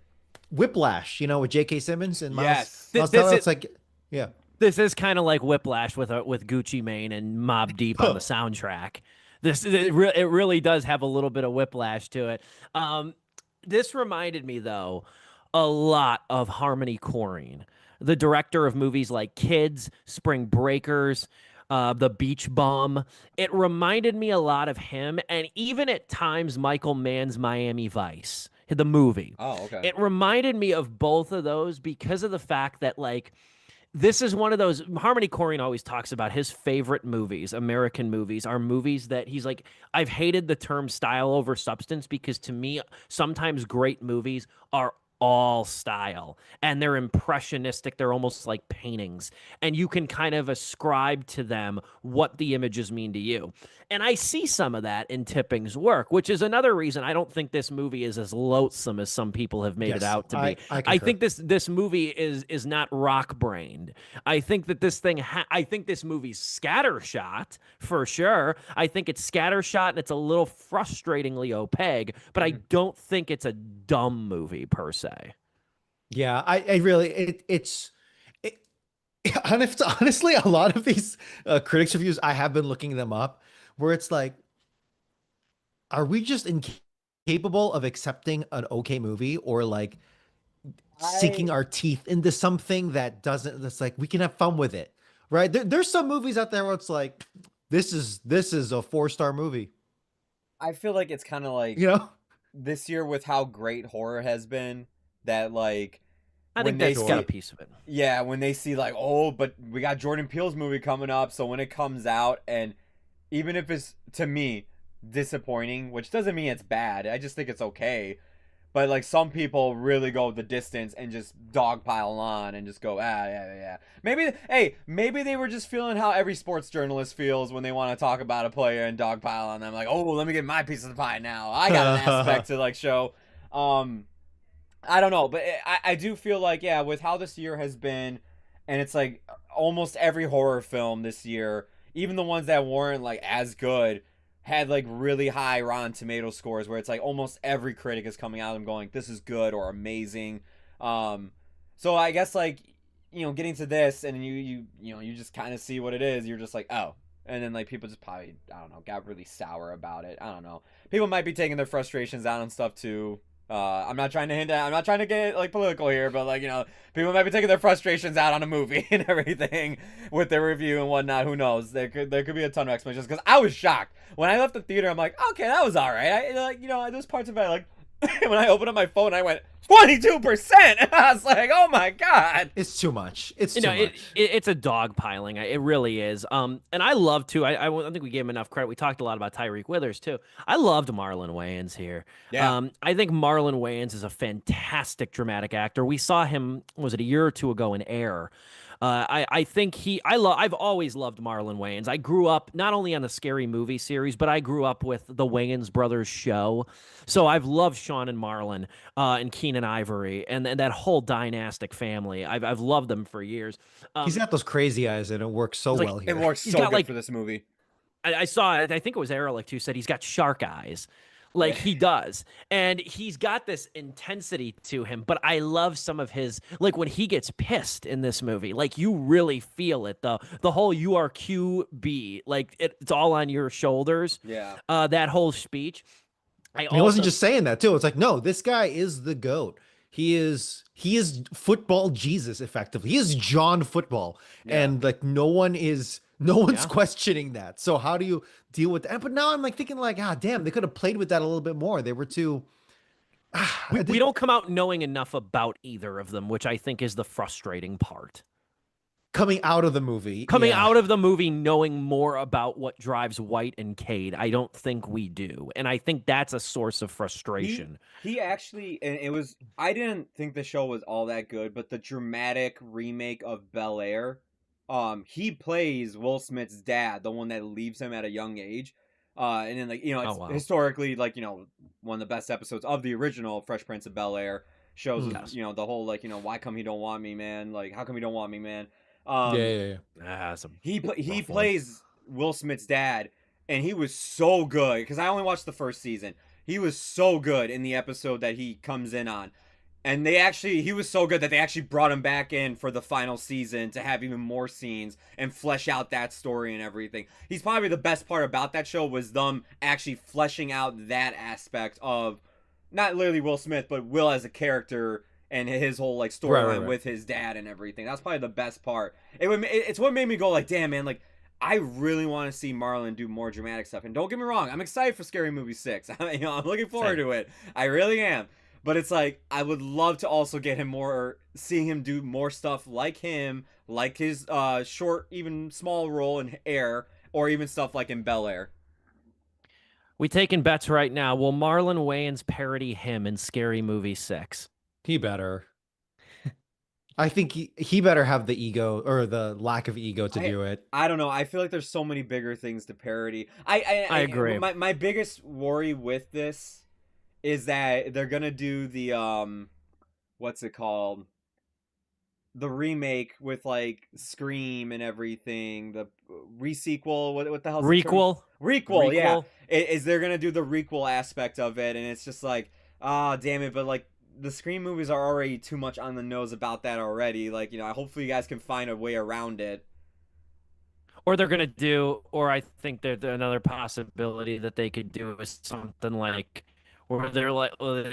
Whiplash, you know, with J.K. Simmons and Miles. Yes, it's like, yeah. This is kind of like Whiplash with Gucci Mane and Mobb Deep on the soundtrack. It really does have a little bit of Whiplash to it. This reminded me, though, a lot of Harmony Korine, the director of movies like Kids, Spring Breakers, The Beach Bum. It reminded me a lot of him, and even at times Michael Mann's Miami Vice, the movie. Oh, okay. It reminded me of both of those because of the fact that, like, this is one of those. Harmony Korine always talks about his favorite movies, American movies, are movies that he's like, I've hated the term style over substance because to me, sometimes great movies are all style and they're impressionistic. They're almost like paintings, and you can kind of ascribe to them what the images mean to you. And I see some of that in Tipping's work, which is another reason I don't think this movie is as loathsome as some people have made it out to be. I think this movie is not rock-brained. I think that this thing, I think this movie's scattershot for sure. I think it's scattershot and it's a little frustratingly opaque, but I don't think it's a dumb movie per se. Yeah, I really, honestly, a lot of these critics reviews, I have been looking them up, where it's like, are we just incapable of accepting an okay movie, or like sinking our teeth into something that's like, we can have fun with it, right? There's some movies out there where it's like, this is a 4-star movie. I feel like it's kind of like, you know, this year with how great horror has been, that like, I think that's got a piece of it. Yeah, when they see like, oh, but we got Jordan Peele's movie coming up, so when it comes out, and even if it's, to me, disappointing, which doesn't mean it's bad, I just think it's okay, but like some people really go the distance and just dogpile on and just go, yeah. Maybe they were just feeling how every sports journalist feels when they want to talk about a player and dogpile on them, like, oh, let me get my piece of the pie now. I got an aspect to like show. I don't know, but I do feel like, yeah, with how this year has been, and it's like almost every horror film this year, even the ones that weren't like as good, had like really high Rotten Tomato scores, where it's like almost every critic is coming out and going, this is good or amazing. So I guess like, you know, getting to this, and you just kind of see what it is. You're just like, oh. And then like people just probably, I don't know, got really sour about it. I don't know. People might be taking their frustrations out on stuff too. I'm not trying to get like political here, but like, you know, people might be taking their frustrations out on a movie and everything with their review and whatnot. Who knows? There could be a ton of explanations, because I was shocked when I left the theater. I'm like, okay, that was all right. I like, you know, there's parts of it like, when I opened up my phone, I went 22%. I was like, oh my god. It's too much. It's You too know, much. it's a dog piling. It really is. And I love too. I think we gave him enough credit. We talked a lot about Tyreek Withers too. I loved Marlon Wayans here. Yeah. I think Marlon Wayans is a fantastic dramatic actor. We saw him, was it a year or two ago in Air? I think I've always loved Marlon Wayans. I grew up not only on the Scary Movie series, but I grew up with the Wayans brothers show. So I've loved Sean and Marlon and Keenan Ivory and that whole dynastic family. I've loved them for years. He's got those crazy eyes, and it works so It's like- well It here. works He's so got, good like- for this movie. I saw it. I think it was Ehrlich who said he's got shark eyes. Like he does. And he's got this intensity to him, but I love some of his, like when he gets pissed in this movie, like you really feel it. The whole "you are QB," like it's all on your shoulders. Yeah. That whole speech. He wasn't just saying that too. It's like, no, this guy is the GOAT. He is football Jesus, effectively. He is John Football. Yeah. And like no one's Yeah. questioning that. So how do you deal with that? But now I'm like thinking like, damn, they could have played with that a little bit more. They were too we don't come out knowing enough about either of them, which I think is the frustrating part. coming out of the movie. Coming yeah. out of the movie knowing more about what drives White and Cade, I don't think we do. And I think that's a source of frustration. He actually, and it was, I didn't think the show was all that good, but the dramatic remake of Bel Air, he plays Will Smith's dad, the one that leaves him at a young age. And then, like, you know, it's wow. historically, like, you know, one of the best episodes of the original Fresh Prince of Bel Air shows, Yes. you know, the whole, like, you know, why come he don't want me, man? Like, how come he don't want me, man? Yeah. That's a He rough one. plays Will Smith's dad, and he was so good because I only watched the first season. He was so good in the episode that he comes in on, and he was so good that they actually brought him back in for the final season to have even more scenes and flesh out that story and everything. He's probably the best part about that show was them actually fleshing out that aspect of not literally Will Smith, but Will as a character and his whole like storyline Right. with his dad and everything. That's probably the best part. It's what made me go like, damn man, like I really want to see Marlon do more dramatic stuff. And don't get me wrong, I'm excited for Scary Movie 6. I'm looking forward to it. I really am. But it's like I would love to also get him seeing him do more stuff like him, like his short, even small role in Air, or even stuff like in Bel Air. We taking bets right now. Will Marlon Wayans parody him in Scary Movie 6? He better. I think he better have the ego or the lack of ego to do it. I don't know. I feel like there's so many bigger things to parody. I agree. My biggest worry with this is that they're gonna do the what's it called? The remake with like Scream and everything. The resequel. What the hell? Requel. Yeah. Is they're gonna do the requel aspect of it, and it's just like, damn it. But like the Scream movies are already too much on the nose about that already. Like, you know, hopefully you guys can find a way around it. Or they're gonna do, or I think that another possibility that they could do is something like where they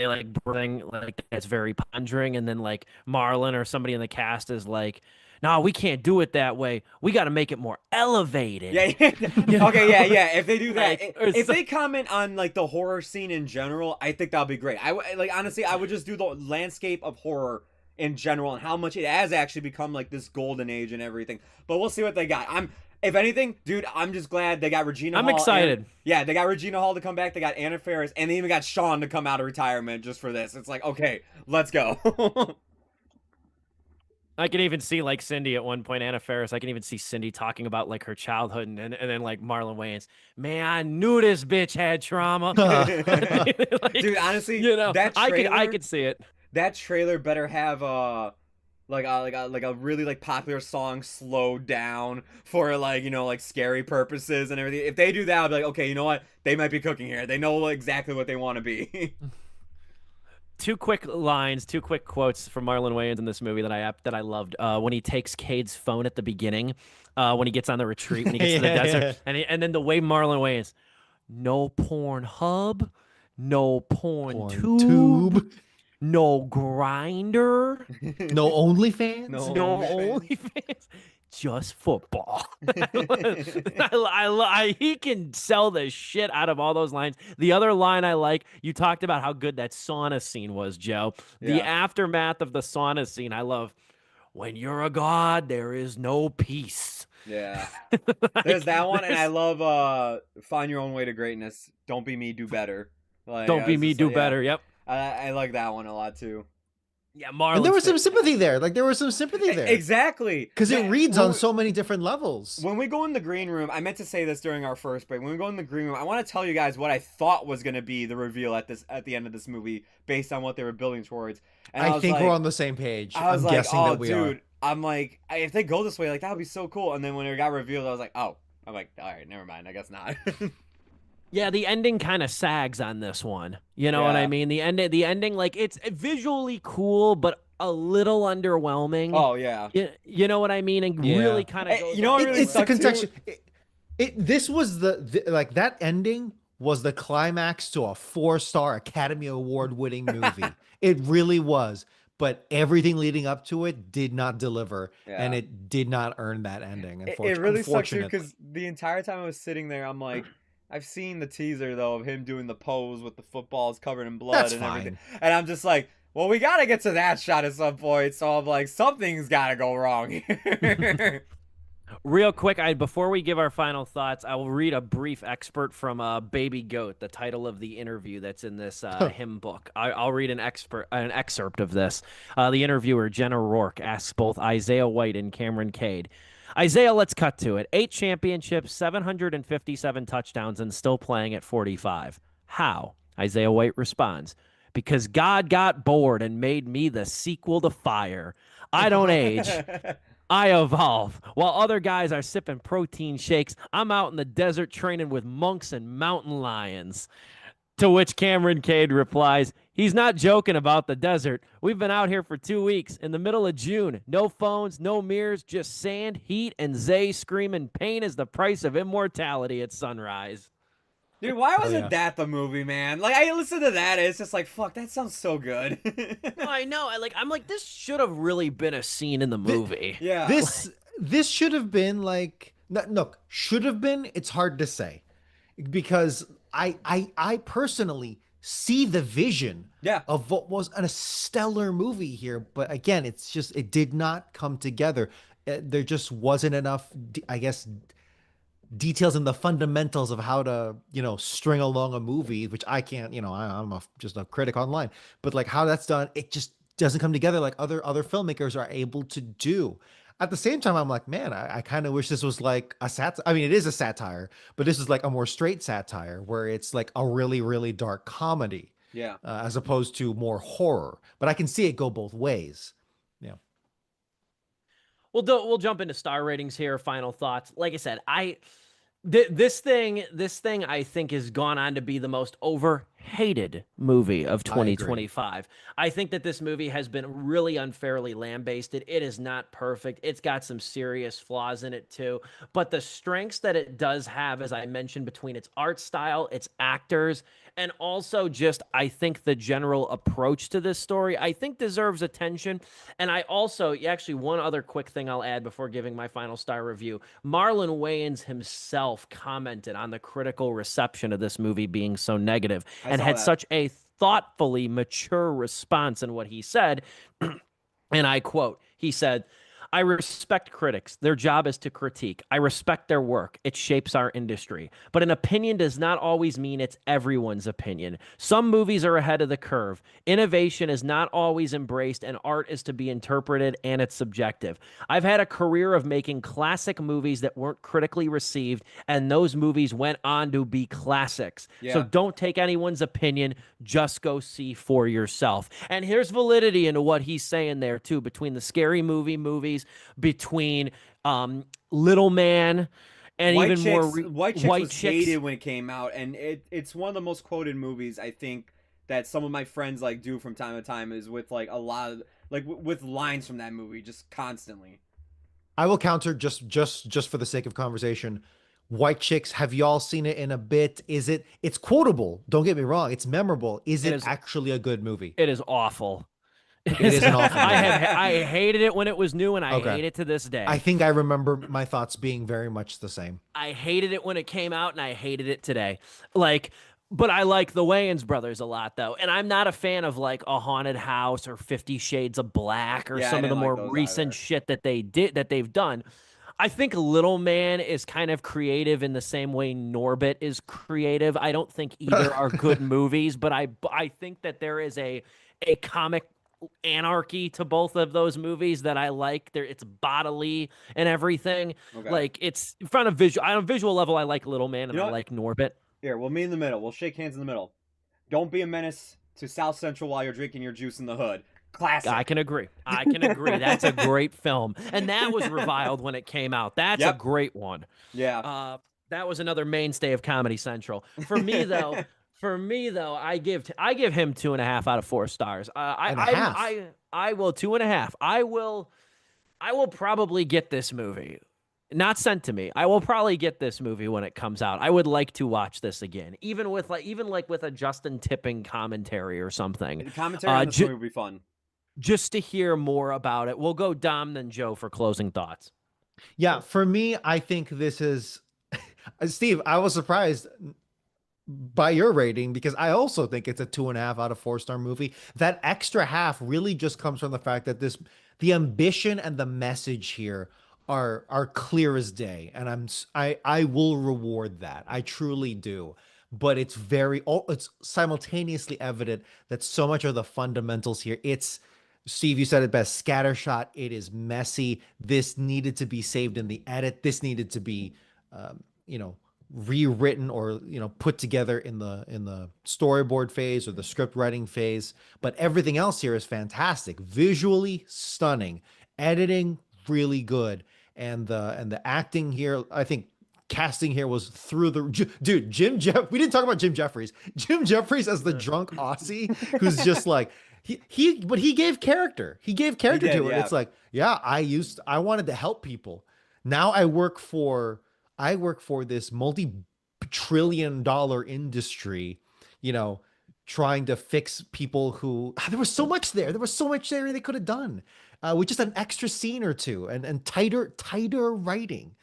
like bring like that's very pondering, and then like Marlon or somebody in the cast is like, no, we can't do it that way. We got to make it more elevated. Yeah. know? Okay. Yeah. If they do that, Like, or if so- they comment on like the horror scene in general, I think that'll be great. Honestly, I would just do the landscape of horror in general and how much it has actually become like this golden age and everything. But we'll see what they got. If anything, dude, I'm just glad they got Regina Hall. I'm excited. Yeah, they got Regina Hall to come back. They got Anna Faris, and they even got Sean to come out of retirement just for this. It's like, okay, let's go. I can even see like Cindy at one point, Anna Faris. I can even see Cindy talking about like her childhood, and then like Marlon Wayans. Man, I knew this bitch had trauma. Like, Dude, honestly, you know, that I trailer, could see it. that trailer better have like a really like popular song slowed down for like, you know, like scary purposes and everything. If they do that, I'll be like, okay, you know what? They might be cooking here. They know exactly what they want to be. Two quick quotes from Marlon Wayans in this movie that I loved. When he takes Cade's phone at the beginning, when he gets on the retreat, when he gets to the desert, and then the way Marlon Wayans, no porn hub, no porn tube, no grinder, No OnlyFans. No. no OnlyFans. just football. He can sell the shit out of all those lines. The other line I like, you talked about how good that sauna scene was, Joe. The Yeah. aftermath of the sauna scene, I love. When you're a god, there is no peace. Yeah. Like, There's that one, and I love Find Your Own Way to Greatness. Don't be me, do better. Like, Don't I be was me, just do like, yeah. better. Yep. I like that one a lot too. Yeah, And there Marlon's was some sympathy there. Like there was some sympathy there. Exactly. Because it Yeah, reads when on we- so many different levels. When we go in the green room, I meant to say this during our first break. When we go in the green room, I want to tell you guys what I thought was going to be the reveal at the end of this movie, based on what they were building towards. And I was think like, we're on the same page. I was I'm like, guessing oh, that we dude. are. I'm like, if they go this way, like that would be so cool. And then when it got revealed, I was like, oh. I'm like, all right, never mind. I guess not. Yeah, the ending kind of sags on this one. You know what I Yeah. mean? The ending, like it's visually cool, but a little underwhelming. Oh yeah. You know what I mean? And Yeah. really kind of Hey, goes. you know what off really It's the sucked, too? contextual. This was the like that ending was the climax to a 4-star Academy Award winning movie. It really was. But everything leading up to it did not deliver, and Yeah. it did not earn that ending. It really sucks too, Unfortunately, because the entire time I was sitting there, I'm like, I've seen the teaser though of him doing the pose with the footballs covered in blood That's and everything, fine. and I'm just like, well, we gotta get to that shot at some point. So I'm like, something's gotta go wrong here. Real quick, before we give our final thoughts, I will read a brief excerpt from "Baby Goat," the title of the interview that's in this hymn book. I'll read an excerpt of this. The interviewer, Jenna Rourke, asks both Isaiah White and Cameron Cade. Isaiah, let's cut to it. 8 championships, 757 touchdowns, and still playing at 45. How? Isaiah White responds, because God got bored and made me the sequel to Fire. I don't age. I evolve. While other guys are sipping protein shakes, I'm out in the desert training with monks and mountain lions. To which Cameron Cade replies, he's not joking about the desert. We've been out here for 2 weeks in the middle of June. No phones, no mirrors, just sand, heat, and Zay screaming pain is the price of immortality at sunrise. Dude, why wasn't yeah. that the movie, man? Like, I listened to that, and it's just like, fuck, that sounds so good. I know. I'm like, this should have really been a scene in the movie. Yeah. This should have been like look, should have been, it's hard to say. Because I personally see the vision Yeah. of what was a stellar movie here, but again, it's just it did not come together. There just wasn't enough, I guess, details in the fundamentals of how to string along a movie, which I can't. I'm just a critic online, but like how that's done, it just doesn't come together like other filmmakers are able to do. At the same time, I'm like, man, I kind of wish this was like a satire. I mean, it is a satire, but this is like a more straight satire where it's like a really, really dark comedy, Yeah. as opposed to more horror. But I can see it go both ways. Yeah. We'll jump into star ratings here. Final thoughts. Like I said, this thing I think has gone on to be the most overhated movie of 2025. I think that this movie has been really unfairly lambasted. It is not perfect. It's got some serious flaws in it too. But the strengths that it does have, as I mentioned, between its art style, its actors, and also just, I think, the general approach to this story, I think deserves attention. And I also, actually, one other quick thing I'll add before giving my final star review. Marlon Wayans himself commented on the critical reception of this movie being so negative and had such a thoughtfully mature response in what he said. And I quote, he said, I respect critics. Their job is to critique. I respect their work. It shapes our industry. But an opinion does not always mean it's everyone's opinion. Some movies are ahead of the curve. Innovation is not always embraced, and art is to be interpreted, and it's subjective. I've had a career of making classic movies that weren't critically received, and those movies went on to be classics. Yeah. So don't take anyone's opinion. Just go see for yourself. And here's validity into what he's saying there, too, between the scary movies, between Little Man, and White even Chicks, more White Chicks White was Chicks. hated when it came out, and it's one of the most quoted movies I think that some of my friends like do from time to time, is with like a lot of with lines from that movie just constantly. I will counter just for the sake of conversation. White Chicks, have y'all seen it in a bit? It's quotable. Don't get me wrong. It's memorable. Is it actually a good movie? It is awful. It is an awful movie. I hated it when it was new, and I Okay. hate it to this day. I think I remember my thoughts being very much the same. I hated it when it came out, and I hated it today. Like, but I like the Wayans brothers a lot, though, and I'm not a fan of like A Haunted House or 50 Shades of Black or Yeah, I some of the didn't like more those recent either. shit that they've done. I think Little Man is kind of creative in the same way Norbit is creative. I don't think either are good movies, but I think that there is a comic anarchy to both of those movies that I like. It's bodily and everything. Okay. Like it's from a visual on a visual level. I like Little Man and You know I what? like Norbit. Here, we'll meet in the middle. We'll shake hands in the middle. Don't be a menace to South Central while you're drinking your juice in the hood. Classic. I can agree. That's a great film, and that was reviled when it came out. That's a great one. Yeah. That was another mainstay of Comedy Central. For me though, I give him 2.5 out of 4 stars. I will 2.5. I will probably get this movie. Not sent to me. I will probably get this movie when it comes out. I would like to watch this again, even with a Justin Tipping commentary or something. The commentary on this movie would be fun. Just to hear more about it. We'll go Dom then Joe for closing thoughts. Yeah, for me, I think this is Steve, I was surprised by your rating because I also think it's a 2.5 out of 4-star movie. That extra half really just comes from the fact that the ambition and the message here are clear as day, and I will reward that. I truly do. But it's simultaneously evident that so much of the fundamentals here, Steve, you said it best, scattershot. It is messy. This needed to be saved in the edit. This needed to be, rewritten or, put together in the storyboard phase or the script writing phase. But everything else here is fantastic. Visually stunning. Editing, really good. And the acting here, I think casting here was through the dude. We didn't talk about Jim Jeffries. Jim Jeffries as the drunk Aussie who's just like, but he gave character. He gave character to it. Yeah. It's like, yeah, I wanted to help people. Now I work for this multi-trillion-dollar industry, trying to fix people who there was so much there. There was so much there they could have done with just an extra scene or two and tighter writing.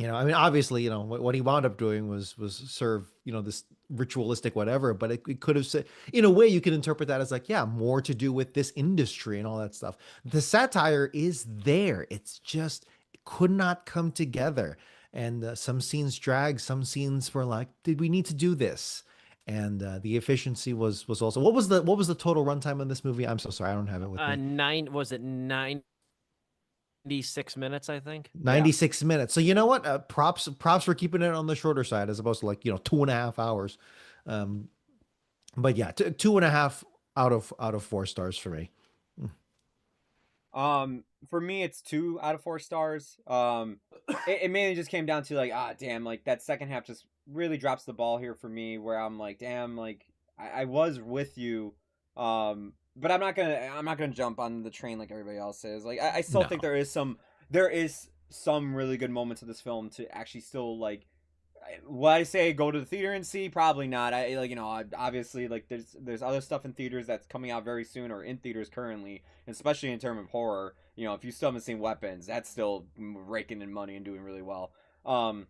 Obviously, what he wound up doing was serve, this ritualistic whatever, but it could have said, in a way, you can interpret that as like, yeah, more to do with this industry and all that stuff. The satire is there. It's just, it could not come together. And some scenes drag, some scenes were like, did we need to do this? And the efficiency was also, what was the total runtime on this movie? I'm so sorry. I don't have it with me. 96 minutes, I think. 96 minutes. So you know what? Props for keeping it on the shorter side as opposed to 2.5 hours. But yeah, 2.5 out of 4 stars for me. For me, it's 2 out of 4 stars. It mainly just came down to damn, that second half just really drops the ball here for me, where I'm like, damn, I was with you, but I'm not gonna jump on the train like everybody else is. I still think there is some really good moments of this film to actually still Would I say go to the theater and see? Probably not. Obviously there's other stuff in theaters that's coming out very soon or in theaters currently, especially in terms of horror. If you still haven't seen Weapons, that's still raking in money and doing really well. For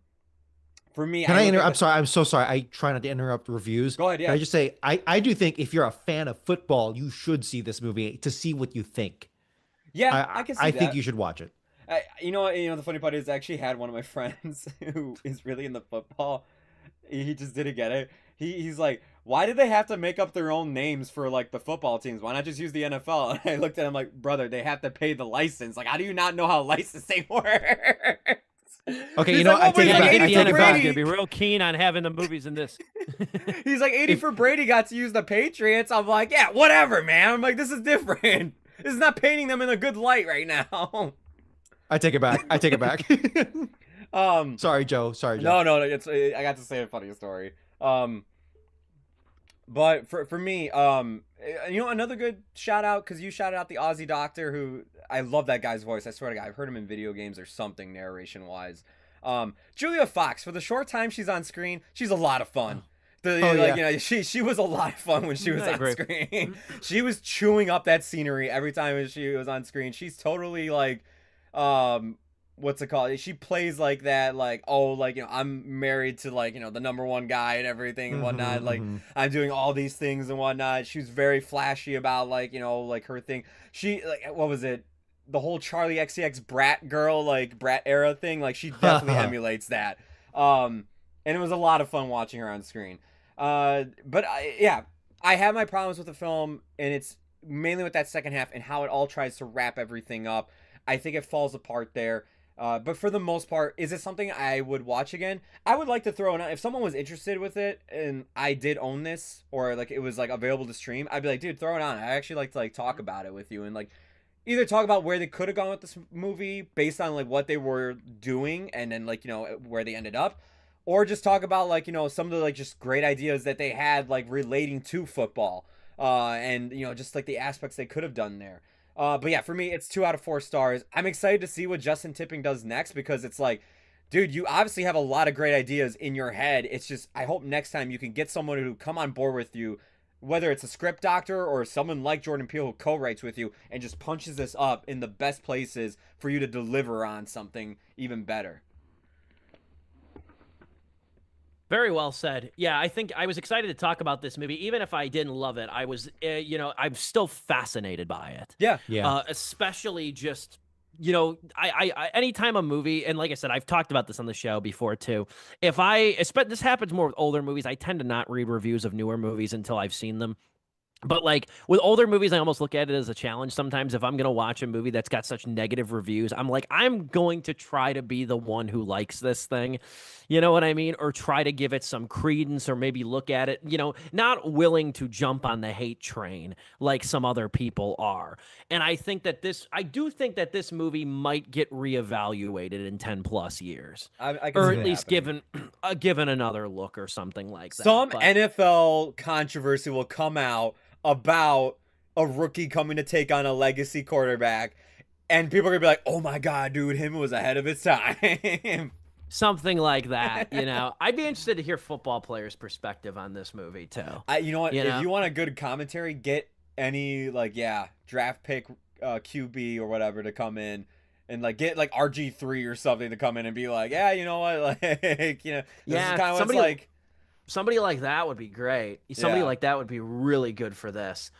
me, can I interrupt? I'm sorry. I'm so sorry. I try not to interrupt reviews. Go ahead. Yeah. Can I just say I do think if you're a fan of football, you should see this movie to see what you think. Yeah, I can see that. I think you should watch it. The funny part is I actually had one of my friends who is really into football. He just didn't get it. He's like, why did they have to make up their own names for the football teams? Why not just use the NFL? And I looked at him like, brother, they have to pay the license. How do you not know how licensing works? Okay, I take it back. The NFL is gonna be real keen on having the movies in this. He's like, 80 for Brady got to use the Patriots. I'm like, yeah, whatever, man. I'm like, this is different. This is not painting them in a good light right now. I take it back. Sorry, Joe. No, I got to say a funny story. But for me, another good shout out, because you shouted out the Aussie doctor, who I love that guy's voice. I swear to God, I've heard him in video games or something narration wise. Julia Fox, for the short time she's on screen, she's a lot of fun. Oh, yeah. She was a lot of fun when she was I on agree. screen. She was chewing up that scenery every time she was on screen. She's totally like, what's it called? She plays like that, like, oh, like, I'm married to, like, the number one guy and everything and whatnot. Like, I'm doing all these things and whatnot. She was very flashy about, like, like her thing. She, like, what was it? The whole Charlie XCX brat girl, like, brat era thing. Like, she definitely emulates that. And it was a lot of fun watching her on screen. But I have my problems with the film, and it's mainly with that second half and how it all tries to wrap everything up. I think it falls apart there. But for the most part, is it something I would watch again? I would like to throw it on. If someone was interested with it and I did own this, or like it was like available to stream, I'd be like, dude, throw it on. I actually like to like talk about it with you and like either talk about where they could have gone with this movie based on like what they were doing and then like where they ended up, or just talk about like some of the like just great ideas that they had like relating to football, and just like the aspects they could have done there. But yeah, for me, it's 2 out of 4 stars. I'm excited to see what Justin Tipping does next because it's like, dude, you obviously have a lot of great ideas in your head. It's just, I hope next time you can get someone who come on board with you, whether it's a script doctor or someone like Jordan Peele who co-writes with you and just punches this up in the best places for you to deliver on something even better. Very well said. Yeah, I think I was excited to talk about this movie. Even if I didn't love it, I was, I'm still fascinated by it. Yeah. Especially just, I anytime a movie, and like I said, I've talked about this on the show before too. This happens more with older movies. I tend to not read reviews of newer movies until I've seen them. But like with older movies, I almost look at it as a challenge. Sometimes if I'm going to watch a movie that's got such negative reviews, I'm like, I'm going to try to be the one who likes this thing. You know what I mean? Or try to give it some credence or maybe look at it, not willing to jump on the hate train like some other people are. And I do think that this movie might get reevaluated in 10 plus years. I can or see at that least happening. given another look or something like that. Some NFL controversy will come out about a rookie coming to take on a legacy quarterback, and people are gonna be like, "Oh my god, dude, him was ahead of his time." Something like that, I'd be interested to hear football players' perspective on this movie too. You know what? If you want a good commentary, get any draft pick QB or whatever to come in. And like get like RG3 or something to come in and be like, yeah, you know what, like, this is kind of what's like. Somebody like that would be great. Somebody like that would be really good for this.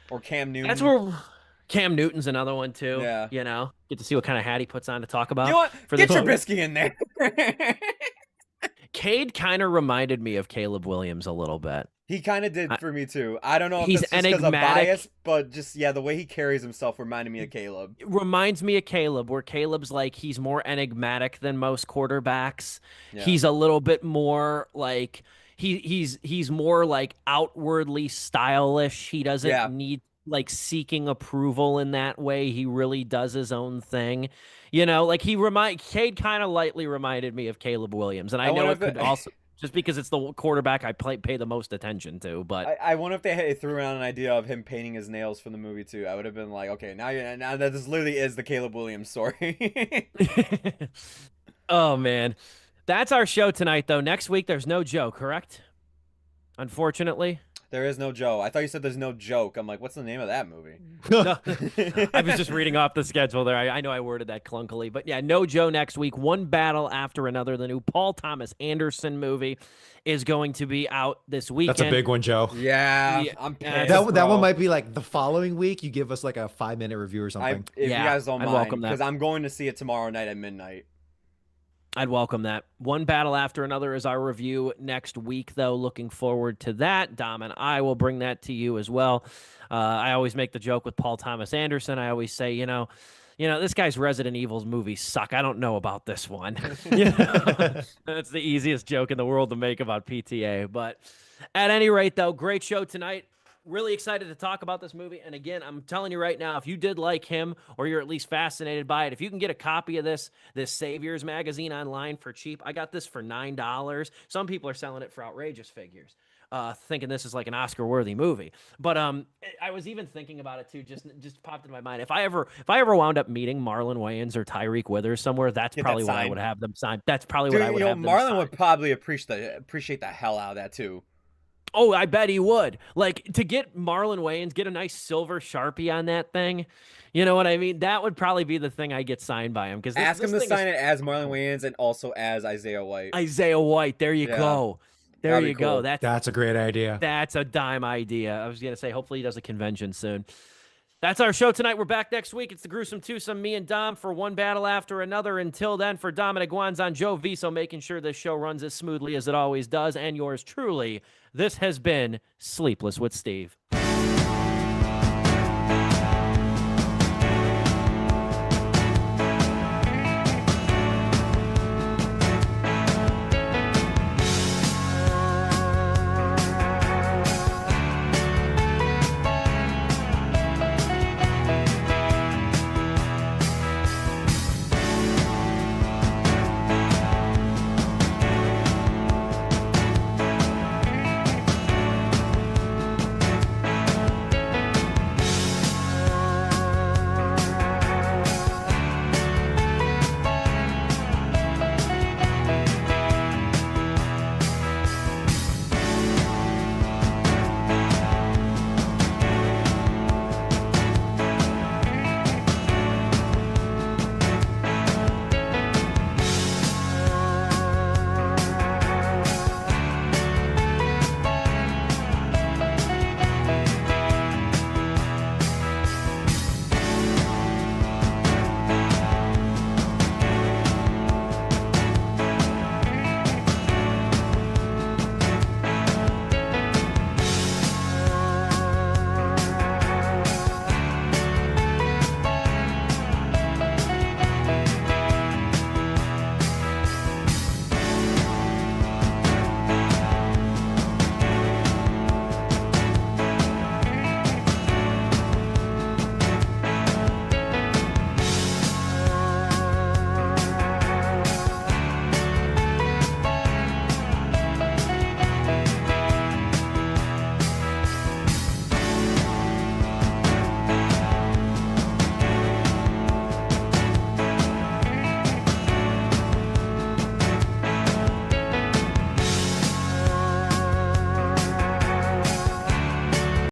Or Cam Newton. That's where Cam Newton's another one too. Yeah. Get to see what kind of hat he puts on to talk about. You know what? Get Trubisky in there. Cade kind of reminded me of Caleb Williams a little bit. He kind of did for me too. I don't know if he's it's just because of bias, but just the way he carries himself reminded me of Caleb. It reminds me of Caleb, where Caleb's like he's more enigmatic than most quarterbacks. Yeah. He's a little bit more like he's more like outwardly stylish. He doesn't need like seeking approval in that way. He really does his own thing. Like Cade kind of lightly reminded me of Caleb Williams, and I know it could also. Just because it's the quarterback I pay the most attention to, but I wonder if they threw around an idea of him painting his nails for the movie too. I would have been like, okay, now that this literally is the Caleb Williams story. Oh man, that's our show tonight. Though next week there's no Joe, correct? Unfortunately, there is no Joe. I thought you said there's no joke. I'm like, what's the name of that movie? No, I was just reading off the schedule there. I know I worded that clunkily, but yeah, no Joe next week. One Battle After Another, the new Paul Thomas Anderson movie, is going to be out this weekend. That's a big one, Joe. Yeah, I'm pissed, that one might be like the following week. You give us like a 5-minute review or something. If you guys don't mind, because I'm going to see it tomorrow night at midnight. I'd welcome that. One Battle After Another is our review next week, though. Looking forward to that. Dom and I will bring that to you as well. I always make the joke with Paul Thomas Anderson. I always say, this guy's Resident Evil's movies suck. I don't know about this one. That's the easiest joke in the world to make about PTA. But at any rate, though, great show tonight. Really excited to talk about this movie. And again, I'm telling you right now, if you did like him or you're at least fascinated by it, if you can get a copy of this Saviors magazine online for cheap, I got this for $9. Some people are selling it for outrageous figures, thinking this is like an Oscar-worthy movie. But I was even thinking about it too. Just popped in my mind. If I ever wound up meeting Marlon Wayans or Tyreek Withers somewhere, that's probably what I would have them sign. That's probably what I would have them Marlon sign. would probably appreciate the hell out of that too. Oh, I bet he would. Like, to get Marlon Wayans, get a nice silver Sharpie on that thing. You know what I mean? That would probably be the thing I get signed by him, because Ask this him to thing sign is it as Marlon Wayans and also as Isaiah White. Isaiah White. There you Yeah, go. There that'd be you go. cool. That's a great idea. That's a dime idea. I was gonna say, hopefully he does a convention soon. That's our show tonight. We're back next week. It's the Gruesome Twosome, me and Dom, for one battle after another. Until then, for Dominic Guanzon, Joe Viso, making sure this show runs as smoothly as it always does, and yours truly, this has been Sleepless with Steve.